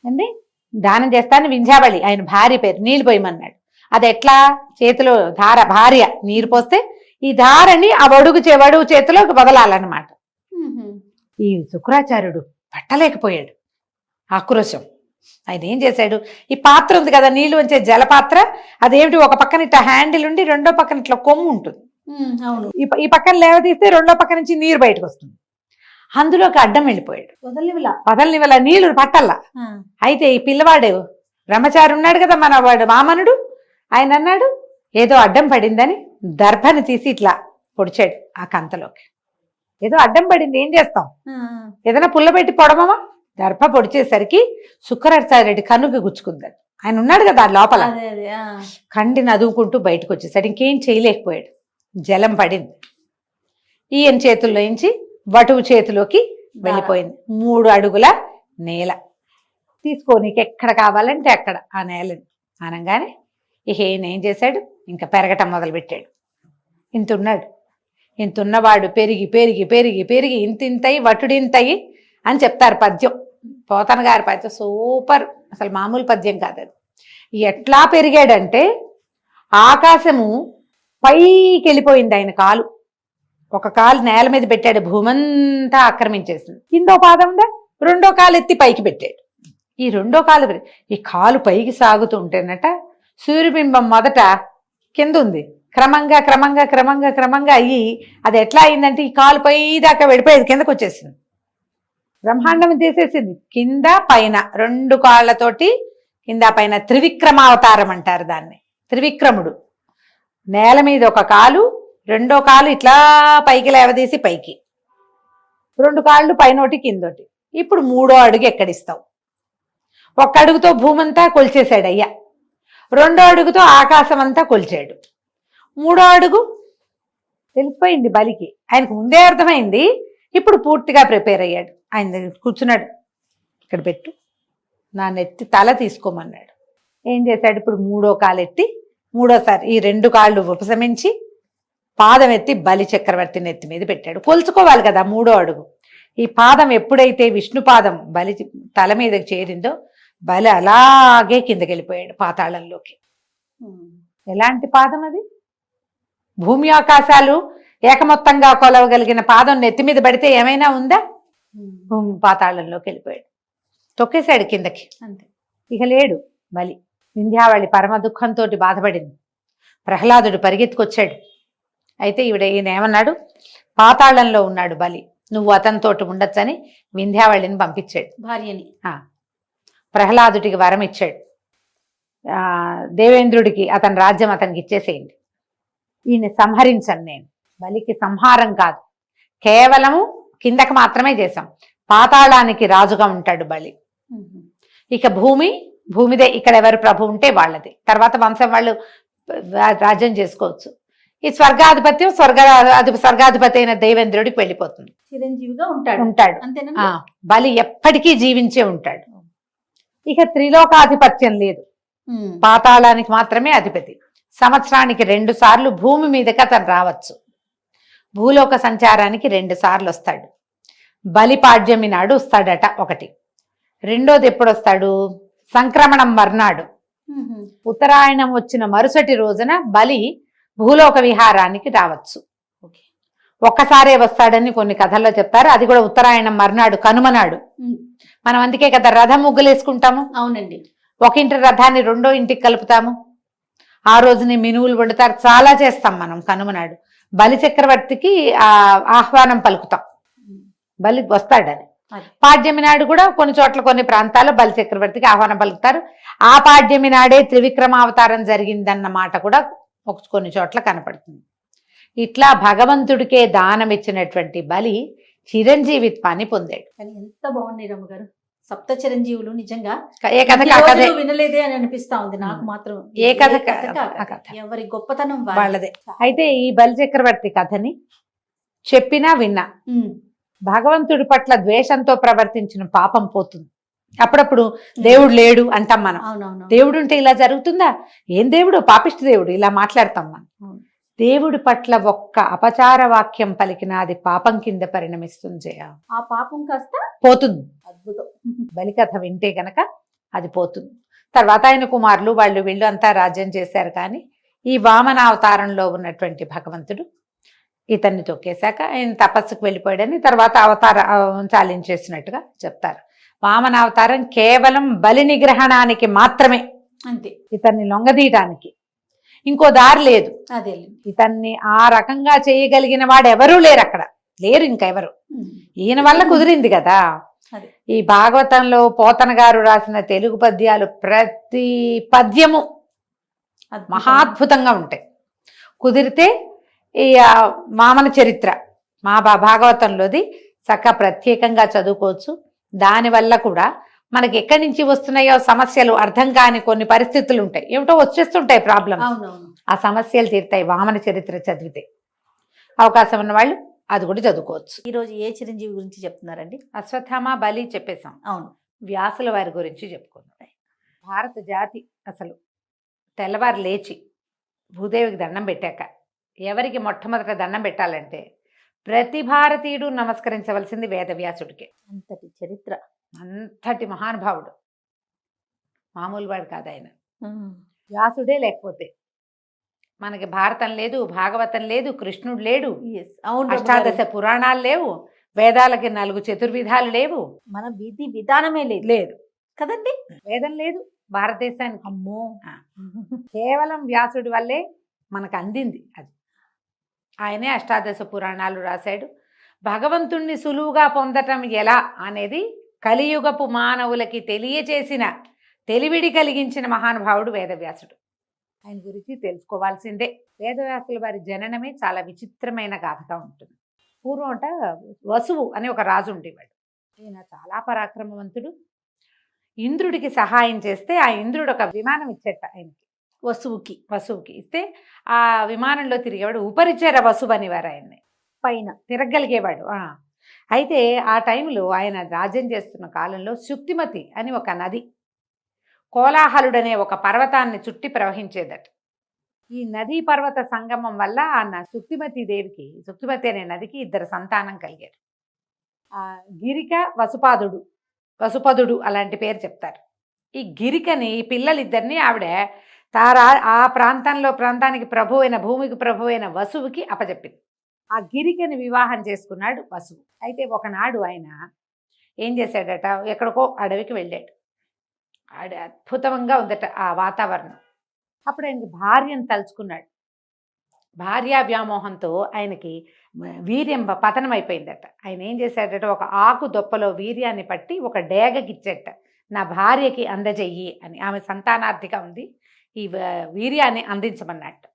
C: అంటే దానం చేస్తాను వింధ్యావళి ఆయన భార్య పేరు, నీళ్ళు పోయమన్నాడు. అది ఎట్లా? చేతిలో ధార, భార్య నీరు పోస్తే ఈ ధారని ఆ వడుగు చేతిలోకి వదలాలన్నమాట. ఈ శుక్రాచార్యుడు పట్టలేకపోయాడు ఆక్రోశం. ఆయన ఏం చేశాడు, ఈ పాత్ర ఉంది కదా నీళ్లు వంచే జలపాత్ర, అదేమిటి ఒక పక్కన ఇట్లా హ్యాండిల్ ఉండి రెండో పక్కన ఇట్లా కొమ్ము ఉంటుంది. ఈ పక్కన లేవదీస్తే రెండో పక్క నుంచి నీరు బయటకు వస్తుంది. అందులోకి అడ్డం వెళ్ళిపోయాడు. వదలనివల నీళ్లు పట్టల్లా. అయితే ఈ పిల్లవాడు బ్రహ్మచారి ఉన్నాడు కదా మన వాడు వామనుడు, ఆయన అన్నాడు ఏదో అడ్డం పడిందని దర్భని తీసి ఇట్లా పొడిచాడు ఆ కంతలోకి. ఏదో అడ్డం పడింది, ఏం చేస్తాం, ఏదైనా పుల్ల పెట్టి పొడమమా? దర్భ పొడిచేసరికి శుక్రాచార్యుడి కనుక గుచ్చుకుందాడు. ఆయన ఉన్నాడు కదా లోపల, కంటిని అదువుకుంటూ బయటకు వచ్చేసాడు. ఇంకేం చేయలేకపోయాడు. జలం పడింది, ఈయన చేతుల్లో నుంచి వటువు చేతిలోకి వెళ్ళిపోయింది. 3 అడుగుల నేల. తీసుకో, నీకు ఎక్కడ కావాలంటే అక్కడ ఆ నేలని అనగానే ఇక ఈయన ఏం చేశాడు, ఇంకా పెరగటం మొదలుపెట్టాడు. ఇంతున్నాడు, ఇంతున్నవాడు పెరిగి పెరిగి పెరిగి పెరిగి ఇంతయి వటుడింతయి అని చెప్తారు పద్యం. పోతన గారి పద్యం సూపర్, అసలు మామూలు పద్యం కాదు అది. ఎట్లా పెరిగాడంటే ఆకాశము పైకి వెళ్ళిపోయింది ఆయన కాలు. ఒక కాలు నేల మీద పెట్టాడు, భూమంతా ఆక్రమించేసింది. కిందో పాదం ఉందా, రెండో కాలు ఎత్తి పైకి పెట్టాడు. ఈ రెండో కాలు, ఈ కాలు పైకి సాగుతుంటేనట సూర్యబింబం మొదట కింద ఉంది, క్రమంగా క్రమంగా క్రమంగా క్రమంగా అయ్యి అది ఎట్లా అయిందంటే ఈ కాలు పై దాకా వెళ్ళిపోయేది, కిందకు వచ్చేసింది. బ్రహ్మాండం చేసేసింది. కింద పైన 2 కాళ్ళతోటి కింద పైన త్రివిక్రమావతారం అంటారు దాన్ని. త్రివిక్రముడు నేల మీద ఒక కాలు, రెండో కాలు ఇట్లా పైకి లేవదీసి పైకి, 2 కాళ్ళు పైనోటి కిందోటి. ఇప్పుడు 3వ అడుగు ఎక్కడిస్తావు? 1 అడుగుతో భూమంతా కొలిచేశాడు అయ్యా, 2వ అడుగుతో ఆకాశం అంతా కొలిచాడు, 3వ అడుగు తెలిసిపోయింది బలికి. ఆయనకు ముందే అర్థమైంది, ఇప్పుడు పూర్తిగా ప్రిపేర్ అయ్యాడు. ఆయన దగ్గర కూర్చున్నాడు, ఇక్కడ పెట్టు, నా నెత్తి తల తీసుకోమన్నాడు. ఏం చేశాడు, ఇప్పుడు 3వ కాలు ఎత్తి 3వసారి ఈ 2 కాళ్ళు ఉపశమించి పాదం ఎత్తి బలి చక్రవర్తి నెత్తి మీద పెట్టాడు. కొలుచుకోవాలి కదా 3వ అడుగు. ఈ పాదం ఎప్పుడైతే విష్ణు పాదం బలి తల మీదకి చేరిందో బలి అలాగే కిందకి వెళ్ళిపోయాడు పాతాళంలోకి. ఎలాంటి పాదం అది? భూమి ఆకాశాలు ఏకమొత్తంగా కొలవగలిగిన పాదం నెత్తి మీద పడితే ఏమైనా ఉందా? భూమి పాతాళంలోకి వెళ్ళిపోయాడు, తొక్కేశాడు కిందకి. అంతే, ఇక లేడు బలి. వింధ్యావళి పరమ దుఃఖంతో బాధపడింది. ప్రహ్లాదుడు పరిగెత్తుకొచ్చాడు. అయితే ఈయన ఏమన్నాడు, పాతాళంలో ఉన్నాడు బలి, నువ్వు అతనితోటి ఉండొచ్చని వింధ్యావళిని పంపించాడు.
B: భార్యని.
C: ప్రహ్లాదుడికి వరం ఇచ్చాడు, దేవేంద్రుడికి అతని రాజ్యం అతనికి ఇచ్చేసేయండి, ఈయన సంహరించను నేను. బలికి సంహారం కాదు, కేవలము కిందకి మాత్రమే చేశాం. పాతాళానికి రాజుగా ఉంటాడు బలి. ఇక భూమిదే, ఇక్కడ ఎవరు ప్రభు ఉంటే వాళ్ళది, తర్వాత వంశం వాళ్ళు రాజ్యం చేసుకోవచ్చు. ఈ స్వర్గాధిపతి అయిన దేవేంద్రుడికి వెళ్ళిపోతుంది,
B: చిరంజీవిగా
C: ఉంటాడు.
B: అంతేనా?
C: బలి ఎప్పటికీ జీవించే ఉంటాడు. ఇక త్రిలోకాధిపత్యం లేదు, పాతాళానికి మాత్రమే అధిపతి. సంవత్సరానికి 2 సార్లు భూమి మీదకి అతను రావచ్చు, భూలోక సంచారానికి 2 సార్లు వస్తాడు. బలి పాడ్యమి నాడు వస్తాడట ఒకటి. రెండోది ఎప్పుడు వస్తాడు? సంక్రమణం మర్నాడు, ఉత్తరాయణం వచ్చిన మరుసటి రోజున బలి భూలోక విహారానికి రావచ్చు. ఒక్కసారే వస్తాడని కొన్ని కథల్లో చెప్తారు, అది కూడా ఉత్తరాయణం మర్నాడు, కనుమనాడు. మనం అందుకే కదా రథం ముగ్గులేసుకుంటాము.
B: అవునండి.
C: ఒక ఇంటి రథాన్ని 2వ ఇంటికి కలుపుతాము, ఆ రోజుని మినువులు వండుతారు, చాలా చేస్తాం మనం కనుమనాడు. బలి చక్రవర్తికి ఆహ్వానం పలుకుతాం, బలి వస్తాడని. పాడ్యమి నాడు కూడా కొన్ని చోట్ల కొన్ని ప్రాంతాల్లో బలి చక్రవర్తికి ఆహ్వానం పలుకుతారు. ఆ పాడ్యమి నాడే త్రివిక్రమావతారం జరిగిందన్న మాట కూడా కొన్ని చోట్ల కనపడుతుంది. ఇట్లా భగవంతుడికే దానం ఇచ్చినటువంటి బలి చిరంజీవిత్వాన్ని పొందాడు.
B: కానీ ఎంత బాగున్నాయి రమ్మగారు సప్త చిరంజీవులు. నిజంగా
C: ఏ కథ
B: వినలేదే అని అనిపిస్తా ఉంది నాకు మాత్రం.
C: ఏ కథ
B: ఎవరి గొప్పతనం
C: వాళ్ళదే. అయితే ఈ బలి చక్రవర్తి కథని చెప్పినా విన్నా, భగవంతుడి పట్ల ద్వేషంతో ప్రవర్తించిన పాపం పోతుంది. అప్పుడప్పుడు దేవుడు లేడు అంటాం మనం. దేవుడు ఉంటే ఇలా జరుగుతుందా? ఏం దేవుడు? పాపిష్టి దేవుడు, ఇలా మాట్లాడతాం మనం. దేవుడి పట్ల ఒక్క అపచార వాక్యం పలికినా అది పాపం కింద పరిణమిస్తుంది.
B: ఆ పాపం కాస్త
C: పోతుంది.
B: అద్భుతం.
C: బలికథ వింటే గనక అది పోతుంది. తర్వాత ఆయన కుమారులు వీళ్ళు అంతా రాజ్యం చేశారు. కానీ ఈ వామనావతారంలో ఉన్నటువంటి భగవంతుడు ఇతన్ని తొక్కేశాక ఆయన తపస్సుకు వెళ్ళిపోయాడని తర్వాత అవతారం చాలించేసినట్టుగా చెప్తారు. వామనావతారం కేవలం బలి నిగ్రహణానికి మాత్రమే,
B: అంతే.
C: ఇతన్ని లొంగదీయటానికి ఇంకో దారి లేదు.
B: అదే
C: ఇతన్ని ఆ రకంగా చేయగలిగిన వాడు ఎవరూ లేరు, అక్కడ లేరు ఇంకెవరు. ఈయన వల్ల కుదిరింది కదా. ఈ భాగవతంలో పోతన గారు రాసిన తెలుగు పద్యాలు ప్రతి పద్యము మహాద్భుతంగా ఉంటాయి. కుదిరితే ఈ వామన చరిత్ర మా భాగవతంలోది చక్కగా ప్రత్యేకంగా చదువుకోవచ్చు. దానివల్ల కూడా మనకి ఎక్కడి నుంచి వస్తున్నాయో సమస్యలు అర్థం కాని కొన్ని పరిస్థితులు ఉంటాయి, ఏమిటో వచ్చేస్తుంటాయి ప్రాబ్లమ్స్. ఆ సమస్యలు తీరుతాయి వామన చరిత్ర చదివితే. అవకాశం ఉన్న వాళ్ళు అది కూడా చదువుకోవచ్చు.
B: ఈరోజు ఏ చిరంజీవి గురించి చెప్తున్నారండి?
C: అశ్వత్థామ, బలి చెప్పేశాం.
B: అవును.
C: వ్యాసుల వారి గురించి చెప్పుకుందాం. భారత జాతి అసలు తెల్లవారు లేచి భూదేవికి దండం పెట్టాక ఎవరికి మొట్టమొదట దండం పెట్టాలంటే ప్రతి భారతీయుడు నమస్కరించవలసింది వేదవ్యాసుడికే.
B: అంతటి చరిత్ర,
C: అంతటి మహానుభావుడు, మామూలు వాడు కాదు ఆయన. వ్యాసుడే లేకపోతే మనకి భారతం లేదు, భాగవతం లేదు, కృష్ణుడు లేడు, అష్టాదశ పురాణాలు లేవు, వేదాలకి 4 చతుర్విధాలు లేవు,
B: మన విధి విధానమే లేదు కదండి.
C: వేదం లేదు భారతదేశానికి. అమ్మో, కేవలం వ్యాసుడి వల్లే మనకు అందింది అది. ఆయనే అష్టాదశ పురాణాలు రాశాడు. భగవంతుణ్ణి సులువుగా పొందటం ఎలా అనేది కలియుగపు మానవులకి తెలియచేసిన, తెలివిడి కలిగించిన మహానుభావుడు వేదవ్యాసుడు. ఆయన గురించి తెలుసుకోవాల్సిందే. వేదవ్యాసుల వారి జననమే చాలా విచిత్రమైన గాథగా ఉంటుంది. పూర్వం వసువు అనే ఒక రాజు ఉండేవాడు. ఈయన చాలా పరాక్రమవంతుడు. ఇంద్రుడికి సహాయం చేస్తే ఆ ఇంద్రుడు ఒక విమానం ఇచ్చేట ఆయనకి, వసువుకి ఇస్తే ఆ విమానంలో తిరిగేవాడు. ఉపరిచర వసువు అనేవారు ఆయన్ని, పైన తిరగలిగేవాడు. అయితే ఆ టైంలో ఆయన రాజ్యం చేస్తున్న కాలంలో శుక్తిమతి అని ఒక నది కోలాహలుడనే ఒక పర్వతాన్ని చుట్టి ప్రవహించేదట. ఈ నదీ పర్వత సంగమం వల్ల ఆ శుక్తిమతి అనే నదికి 2 సంతానం కలిగారు. ఆ గిరిక, వసుపదుడు అలాంటి పేరు చెప్తారు. ఈ గిరికని, ఈ పిల్లలిద్దరిని ఆవిడ ఆ ప్రాంతానికి ప్రభు అయిన, భూమికి ప్రభు అయిన వసువుకి అప్పచెప్పింది. ఆ గిరికని వివాహం చేసుకున్నాడు వసువు. అయితే ఒకనాడు ఆయన ఏం చేశాడట, ఎక్కడికో అడవికి వెళ్ళాడు. అద్భుతంగా ఉందట ఆ వాతావరణం. అప్పుడు ఆయనకి భార్యను తలుచుకున్నాడు. భార్యా వ్యామోహంతో ఆయనకి వీర్యం పతనం అయిపోయిందట. ఆయన ఏం చేశాడట, ఒక ఆకు దొప్పలో వీర్యాన్ని పట్టి ఒక డేగకిచ్చట, నా భార్యకి అందజెయ్యి అని. ఆమె సంతానార్థిగా ఉంది, ఈ వీర్యాన్ని అందించమన్నట్టు.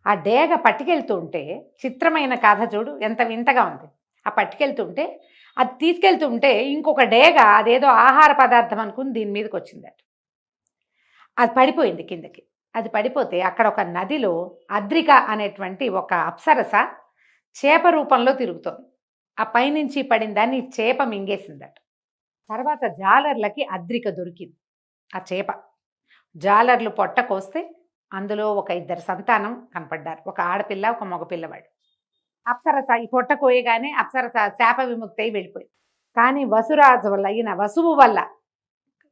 C: ఆ డేగ పట్టుకెళ్తూ ఉంటే, చిత్రమైన కథ చూడు ఎంత వింతగా ఉంది. ఆ పట్టుకెళ్తుంటే, అది తీసుకెళ్తుంటే ఇంకొక డేగ అదేదో ఆహార పదార్థం అనుకుని దీని మీదకి వచ్చిందట. అది పడిపోయింది కిందకి. అది పడిపోతే అక్కడ ఒక నదిలో అద్రిక అనేటువంటి ఒక అప్సరస చేప రూపంలో తిరుగుతోంది. ఆ పైనుంచి పడిన దాన్ని చేప మింగేసిందట. తర్వాత జాలర్లకి అద్రిక దొరికింది. ఆ చేప జాలర్లు పొట్ట కోస్తే అందులో ఒక 2 సంతానం కనపడ్డారు, ఒక ఆడపిల్ల ఒక మగపిల్లవాడు. అప్సరస ఈ పొట్ట కోయగానే అప్సరస శాప విముక్తి అయి వెళ్ళిపోయింది. కానీ వసురాజు వల్ల, ఈయన వసువు వల్ల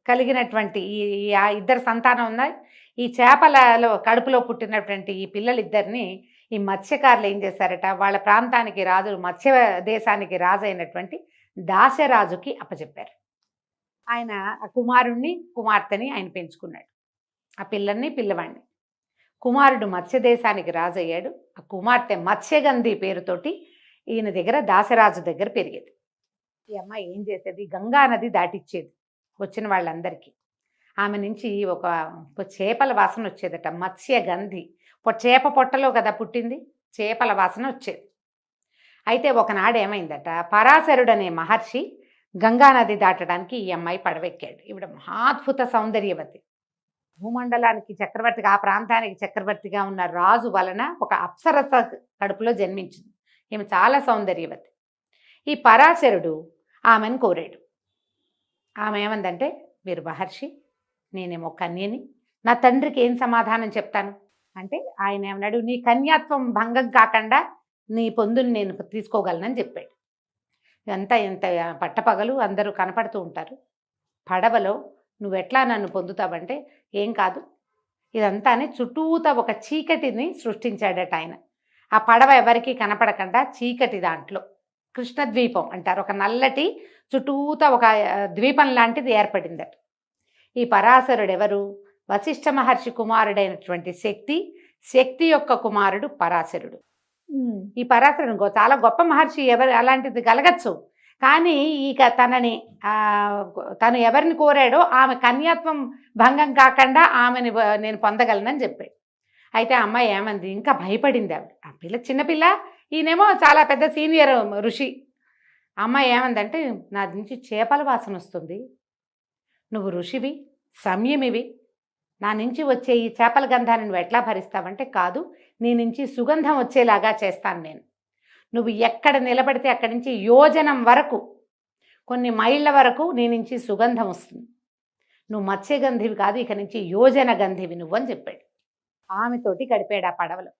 C: కలిగినటువంటి ఈ 2 సంతానం ఉన్నాయి. ఈ చేపలలో కడుపులో పుట్టినటువంటి ఈ పిల్లలిద్దరిని ఈ మత్స్యకారులు ఏం చేశారట, వాళ్ళ ప్రాంతానికి రాజు, మత్స్య దేశానికి రాజు అయినటువంటి దాశరాజుకి అప్పచెప్పారు. ఆయన ఆ కుమారుణ్ణి కుమార్తెని ఆయన పెంచుకున్నాడు, ఆ పిల్లల్ని పిల్లవాడిని. కుమారుడు మత్స్య దేశానికి రాజు అయ్యాడు. ఆ కుమార్తె మత్స్యగంధి పేరుతోటి ఈయన దగ్గర దాశరాజు దగ్గర పెరిగేది. ఈ అమ్మాయి ఏం చేసేది, గంగా నది దాటిచ్చేది వచ్చిన వాళ్ళందరికీ. ఆమె నుంచి ఒక చేపల వాసన వచ్చేదట, మత్స్యగంధి. చేప పొట్టలో కదా పుట్టింది, చేపల వాసన వచ్చేది. అయితే ఒకనాడు ఏమైందట, పరాశరుడు అనే మహర్షి గంగానది దాటడానికి ఈ అమ్మాయి పడవెక్కాడు. ఈవిడ మహాద్భుత సౌందర్యవతి, భూమండలానికి చక్రవర్తిగా, ఆ ప్రాంతానికి చక్రవర్తిగా ఉన్న రాజు వలన ఒక అప్సరస కడుపులో జన్మించింది. ఈమె చాలా సౌందర్యవతి. ఈ పరాశరుడు ఆమెను కోరాడు. ఆమె ఏమందంటే, మీరు మహర్షి, నేనేమో కన్యని, నా తండ్రికి ఏం సమాధానం చెప్తాను అంటే, ఆయన ఏమన్నాడు, నీ కన్యాత్వం భంగం కాకుండా నీ పొందుని నేను తీసుకోగలనని చెప్పాడు. ఇదంతా ఎంత పట్టపగలు అందరూ కనపడుతూ ఉంటారు. పడవలో నువ్వెట్లా నన్ను పొందుతావంటే, ఏం కాదు ఇదంతా అని చుట్టూత ఒక చీకటిని సృష్టించాడట ఆయన. ఆ పడవ ఎవరికీ కనపడకుండా చీకటి దాంట్లో, కృష్ణద్వీపం అంటారు, ఒక నల్లటి చుట్టూత ఒక ద్వీపం లాంటిది ఏర్పడిందట. ఈ పరాశరుడు ఎవరు, వశిష్ఠ మహర్షి కుమారుడైనటువంటి శక్తి యొక్క కుమారుడు పరాశరుడు. ఈ పరాశరుడు చాలా గొప్ప మహర్షి, ఎవరు అలాంటిది కలగచ్చు. కానీ ఇక తను ఎవరిని కోరాడో ఆమె కన్యాత్వం భంగం కాకుండా ఆమెని నేను పొందగలనని చెప్పాడు. అయితే ఆ అమ్మాయి ఏమంది, ఇంకా భయపడింది ఆవిడ. ఆ పిల్ల చిన్నపిల్ల, ఈయనేమో చాలా పెద్ద సీనియర్ ఋషి. అమ్మాయి ఏమందంటే, నా నుంచి చేపల వాసన వస్తుంది, నువ్వు ఋషివి, సంయమివి, నా నుంచి వచ్చే ఈ చేపల గంధాన్ని నువ్వు ఎట్లా భరిస్తావంటే, కాదు, నీ నుంచి సుగంధం వచ్చేలాగా చేస్తాను నేను. నువ్వు ఎక్కడ నిలబడితే అక్కడి నుంచి యోజనం వరకు, కొన్ని మైళ్ళ వరకు నీ నుంచి సుగంధం వస్తుంది. నువ్వు మత్స్యగంధివి కాదు, ఇక నుంచి యోజన గంధివి నువ్వు అని చెప్పాడు. ఆమెతోటి గడిపాడు ఆ పడవలో.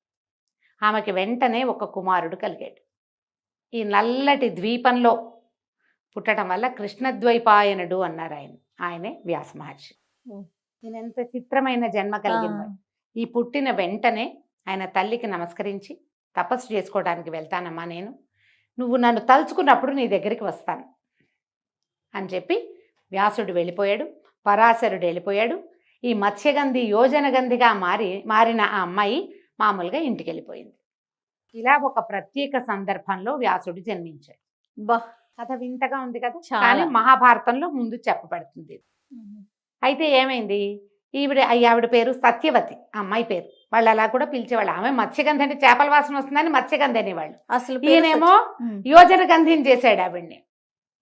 C: ఆమెకి వెంటనే ఒక కుమారుడు కలిగాడు. ఈ నల్లటి ద్వీపంలో పుట్టడం వల్ల కృష్ణద్వైపాయనుడు అన్నారు ఆయనే వ్యాస మహర్షి. ఈయన ఎంత చిత్రమైన జన్మ కలిగింది. ఈ పుట్టిన వెంటనే ఆయన తల్లికి నమస్కరించి, తపస్సు చేసుకోవడానికి వెళ్తానమ్మా నేను, నువ్వు నన్ను తలుచుకున్నప్పుడు నీ దగ్గరికి వస్తాను అని చెప్పి వ్యాసుడు వెళ్ళిపోయాడు, పరాశరుడు వెళ్ళిపోయాడు. ఈ మత్స్యగంధి యోజనగంధిగా మారిన ఆ అమ్మాయి మామూలుగా ఇంటికి వెళ్ళిపోయింది. ఇలా ఒక ప్రత్యేక సందర్భంలో వ్యాసుడు జన్మించాడు. కథ వింతగా ఉంది కదా, కానీ మహాభారతంలో ముందు చెప్పబడుతుంది. అయితే ఏమైంది, ఆవిడ పేరు సత్యవతి, అమ్మాయి పేరు. వాళ్ళు అలా కూడా పిలిచేవాళ్ళు. ఆమె మత్స్యగంధి అంటే చేపల వాసన వస్తుందని మత్స్యగంధి అనేవాళ్ళు. అసలు ఈయనేమో యోజన గంధిని చేశాడు ఆవిడ్ని.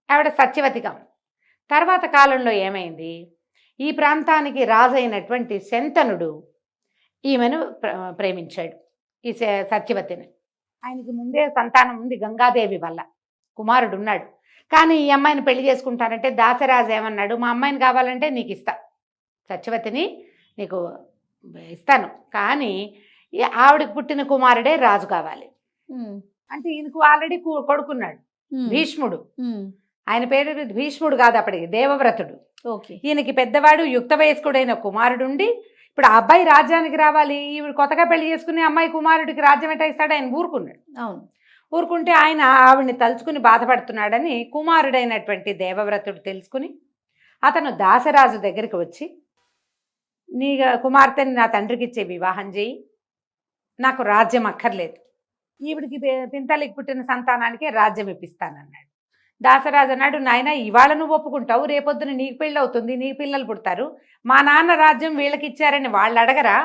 C: ఆవిడ సత్యవతిగా. తర్వాత కాలంలో ఏమైంది, ఈ ప్రాంతానికి రాజు అయినటువంటి శంతనుడు ఈమెను ప్రేమించాడు, ఈ సత్యవతిని. ఆయనకి ముందే సంతానం ఉంది, గంగాదేవి వల్ల కుమారుడు ఉన్నాడు. కానీ ఈ అమ్మాయిని పెళ్లి చేసుకుంటానంటే దాశరాజు ఏమన్నాడు, మా అమ్మాయిని కావాలంటే నీకు ఇస్తా, సత్యవతిని నీకు ఇస్తాను, కానీ ఆవిడకి పుట్టిన కుమారుడే రాజు కావాలి అంటే. ఈయనకు ఆల్రెడీ కొడుకున్నాడు, భీష్ముడు. ఆయన పేరు భీష్ముడు కాదు, అప్పటికి దేవవ్రతుడు. ఈయనకి పెద్దవాడు యుక్త వయస్కుడైన కుమారుడు ఉండి, ఇప్పుడు ఆ అబ్బాయి రాజ్యానికి రావాలి, ఈవిడ కొత్తగా పెళ్లి చేసుకుని అమ్మాయి కుమారుడికి రాజ్యం ఎట్టా ఇస్తాడు, ఆయన ఊరుకున్నాడు. ఊరుకుంటే ఆయన ఆవిడ్ని తలుచుకుని బాధపడుతున్నాడని కుమారుడైనటువంటి దేవవ్రతుడు తెలుసుకుని అతను దాశరాజు దగ్గరికి వచ్చి, నీ కుమార్తెని నా తండ్రికి ఇచ్చే వివాహం చేయి, నాకు రాజ్యం అక్కర్లేదు, ఈవిడికి పింతలికి పుట్టిన సంతానానికే రాజ్యం ఇప్పిస్తానన్నాడు. దాసరాజు అన్నాడు, నాయన ఇవాళ నువ్వు ఒప్పుకుంటావు, రేపొద్దున నీకు పెళ్ళి అవుతుంది, నీకు పిల్లలు పుడతారు, మా నాన్న రాజ్యం వీళ్ళకి ఇచ్చారని వాళ్ళు అడగరా?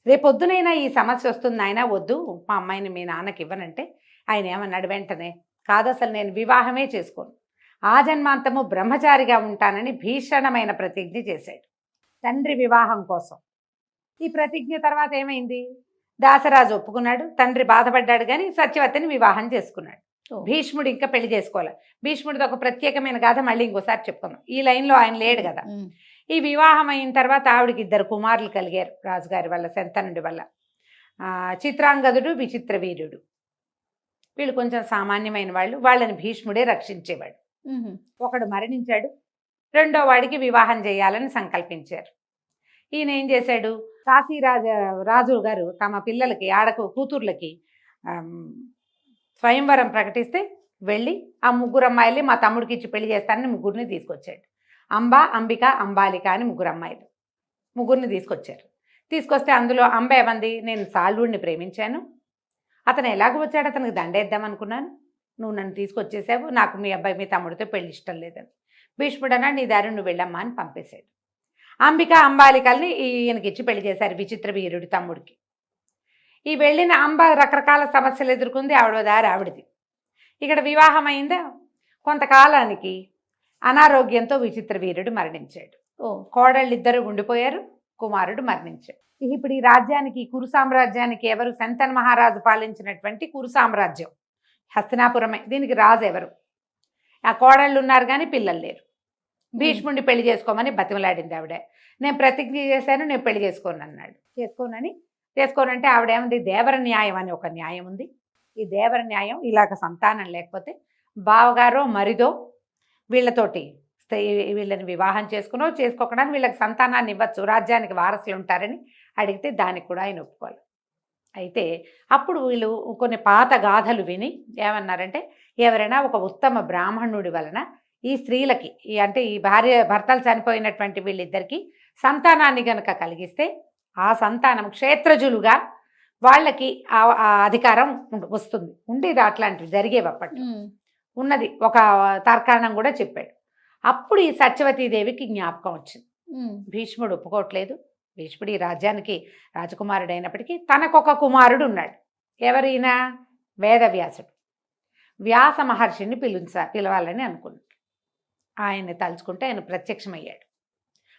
C: రేపొద్దునైనా ఈ సమస్య వస్తుంది ఆయన, వద్దు మా అమ్మాయిని మీ నాన్నకి ఇవ్వనంటే ఆయన ఏమన్నాడు వెంటనే, కాదు అసలు నేను వివాహమే చేసుకోను, ఆ జన్మాంతము బ్రహ్మచారిగా ఉంటానని భీషణమైన ప్రతిజ్ఞ చేశాడు తండ్రి వివాహం కోసం. ఈ ప్రతిజ్ఞ తర్వాత ఏమైంది, దాసరాజు ఒప్పుకున్నాడు, తండ్రి బాధపడ్డాడు కానీ సత్యవతిని వివాహం చేసుకున్నాడు. భీష్ముడు ఇంకా పెళ్లి చేసుకోవాలి. భీష్ముడిది ఒక ప్రత్యేకమైన గాథ మళ్ళీ ఇంకోసారి చెప్పుకుందాం, ఈ లైన్లో ఆయన లేడు కదా. ఈ వివాహం అయిన తర్వాత ఆవిడకి 2 కుమారులు కలిగారు రాజుగారి వల్ల, శంతనుడి వల్ల. చిత్రాంగదుడు, విచిత్ర వీరుడు. వీళ్ళు కొంచెం సామాన్యమైన వాళ్ళు, వాళ్ళని భీష్ముడే రక్షించేవాడు. ఒకడు మరణించాడు, 2వ వాడికి వివాహం చేయాలని సంకల్పించారు. ఈయన ఏం చేశాడు, రాజు గారు తమ పిల్లలకి కూతుర్లకి స్వయంవరం ప్రకటిస్తే వెళ్ళి ఆ 3 అమ్మాయిల్ని మా తమ్ముడికి ఇచ్చి పెళ్లి చేస్తానని 3 తీసుకొచ్చాడు. అంబ, అంబిక, అంబాలిక అని 3 అమ్మాయిలు, 3 తీసుకొచ్చారు. తీసుకొస్తే అందులో అంబ ఏమంది, నేను సాల్వుడిని ప్రేమించాను, అతను ఎలాగో వచ్చాడు, అతనికి దండేద్దాం అనుకున్నాను, నువ్వు నన్ను తీసుకొచ్చేసావు, నాకు మీ తమ్ముడితో పెళ్లి ఇష్టం లేదని. భీష్ముడు అన్నాడు, నీ దారి నువ్వు వెళ్ళమ్మా అని పంపేశాడు. అంబిక, అంబాలికల్ని ఈయనకి ఇచ్చి పెళ్లి చేశారు విచిత్ర వీరుడి తమ్ముడికి. ఈ వెళ్ళిన అంబ రకరకాల సమస్యలు ఎదుర్కొంది, ఆవిడ దారి ఆవిడది. ఇక్కడ వివాహం అయిందా, కొంతకాలానికి అనారోగ్యంతో విచిత్ర వీరుడు మరణించాడు. కోడళ్ళిద్దరూ ఉండిపోయారు, కుమారుడు మరణించాడు. ఇప్పుడు ఈ రాజ్యానికి, కురు సామ్రాజ్యానికి ఎవరు, శంతన్ మహారాజు పాలించినటువంటి కురు సామ్రాజ్యం హస్తినాపురమే. దీనికి రాజు ఎవరు, ఆ కోడళ్ళు ఉన్నారు కానీ పిల్లలు లేరు. భీష్ముడిని పెళ్లి చేసుకోమని బతిమలాడింది ఆవిడ. నేను ప్రతిజ్ఞ చేశాను, నేను పెళ్లి చేసుకోను అన్నాడు. చేసుకోనంటే ఆవిడేముంది, దేవర న్యాయం అని ఒక న్యాయం ఉంది. ఈ దేవర న్యాయం ఇలాగ సంతానం లేకపోతే బావగారో మరిదో వీళ్ళతోటి వీళ్ళని వివాహం చేసుకోకుండా వీళ్ళకి సంతానాన్ని ఇవ్వచ్చు, రాజ్యానికి వారసులు ఉంటారని అడిగితే దానికి కూడా ఆయన ఒప్పుకోవాలి. అయితే అప్పుడు వీళ్ళు కొన్ని పాత గాథలు విని ఏమన్నారంటే, ఎవరైనా ఒక ఉత్తమ బ్రాహ్మణుడి వలన ఈ స్త్రీలకి అంటే ఈ భర్తలు చనిపోయినటువంటి వీళ్ళిద్దరికీ సంతానాన్ని గనక కలిగిస్తే ఆ సంతానం క్షేత్రజులుగా వాళ్ళకి ఆ అధికారం వస్తుంది. ఉండేది అట్లాంటివి జరిగేవి అప్పట్లో, ఉన్నది ఒక తర్కాణం కూడా చెప్పాడు. అప్పుడు ఈ సత్యవతీదేవికి జ్ఞాపకం వచ్చింది. భీష్ముడు ఒప్పుకోవట్లేదు, భీష్ముడు ఈ రాజ్యానికి రాజకుమారుడు అయినప్పటికీ తనకొక కుమారుడు ఉన్నాడు. ఎవరైనా వేదవ్యాసుడు. వ్యాస మహర్షిని పిలవాలని అనుకున్నాడు. ఆయన్ని తలుచుకుంటే ఆయన ప్రత్యక్షమయ్యాడు.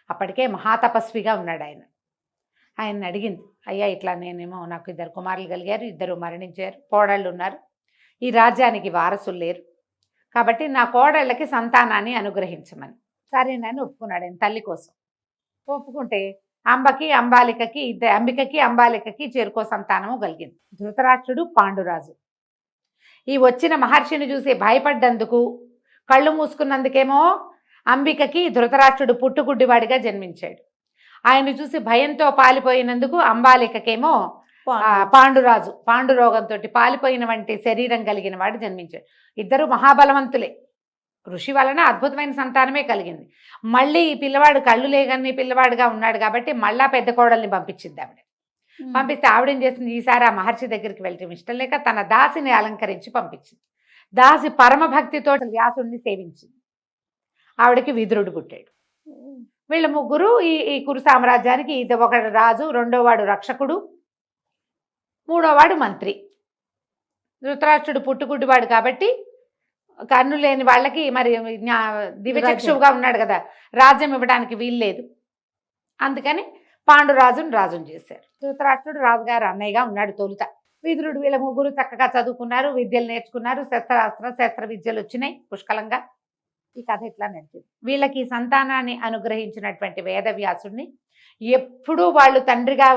C: అప్పటికే మహాతపస్విగా ఉన్నాడు ఆయన. ఆయన్ని అడిగింది, అయ్యా ఇట్లా నేనేమో నాకు 2 కుమారులు కలిగారు, 2 మరణించారు, కోడళ్ళు ఉన్నారు, ఈ రాజ్యానికి వారసులు లేరు, కాబట్టి నా కోడళ్ళకి సంతానాన్ని అనుగ్రహించమని. సరేనని ఒప్పుకున్నాడు ఆయన తల్లి కోసం. ఒప్పుకుంటే అంబికకి అంబాలికకి చేరుకో సంతానము కలిగింది. ధృతరాష్ట్రుడు, పాండురాజు. ఈ వచ్చిన మహర్షిని చూసి భయపడ్డందుకు, కళ్ళు మూసుకున్నందుకేమో అంబికకి ధృతరాష్ట్రుడు పుట్టుగుడ్డివాడిగా జన్మించాడు. ఆయన చూసి భయంతో పాలిపోయినందుకు అంబాలికకేమో పాండురాజు పాండురోగంతో పాలిపోయిన వంటి శరీరం కలిగిన వాడు జన్మించాడు. ఇద్దరు మహాబలవంతులే, ఋషి వలన అద్భుతమైన సంతానమే కలిగింది. మళ్ళీ ఈ పిల్లవాడు కళ్ళు లేగని పిల్లవాడుగా ఉన్నాడు కాబట్టి మళ్ళా పెద్ద కోడల్ని పంపించింది ఆవిడ. పంపిస్తే ఆవిడేం చేసింది, ఈసారి ఆ మహర్షి దగ్గరికి వెళ్ళటం ఇష్టం లేక తన దాసిని అలంకరించి పంపించింది. దాసి పరమభక్తితో వ్యాసుడిని సేవించింది. ఆవిడకి విదురుడు పుట్టాడు. వీళ్ళ 3 ఈ కురు సామ్రాజ్యానికి, ఒకడు రాజు, 2వ వాడు రక్షకుడు, 3వ వాడు మంత్రి. ధృతరాష్ట్రుడు పుట్టుగుడ్డివాడు కాబట్టి కన్ను లేని వాళ్ళకి మరి దివ్యచక్షువుగా ఉన్నాడు కదా, రాజ్యం ఇవ్వడానికి వీల్లేదు. అందుకని పాండురాజును రాజును చేశారు. ధృతరాష్ట్రుడు రాజుగారు అన్నయ్యగా ఉన్నాడు తొలుత. విదురుడు. వీళ్ళ 3 చక్కగా చదువుకున్నారు, విద్యలు నేర్చుకున్నారు, శస్త్ర విద్యలు వచ్చినాయి పుష్కలంగా. ఈ కథ ఇట్లా నడిచింది. వీళ్ళకి సంతానాన్ని అనుగ్రహించినటువంటి వేదవ్యాసుడిని ఎప్పుడూ వాళ్ళు తండ్రిగా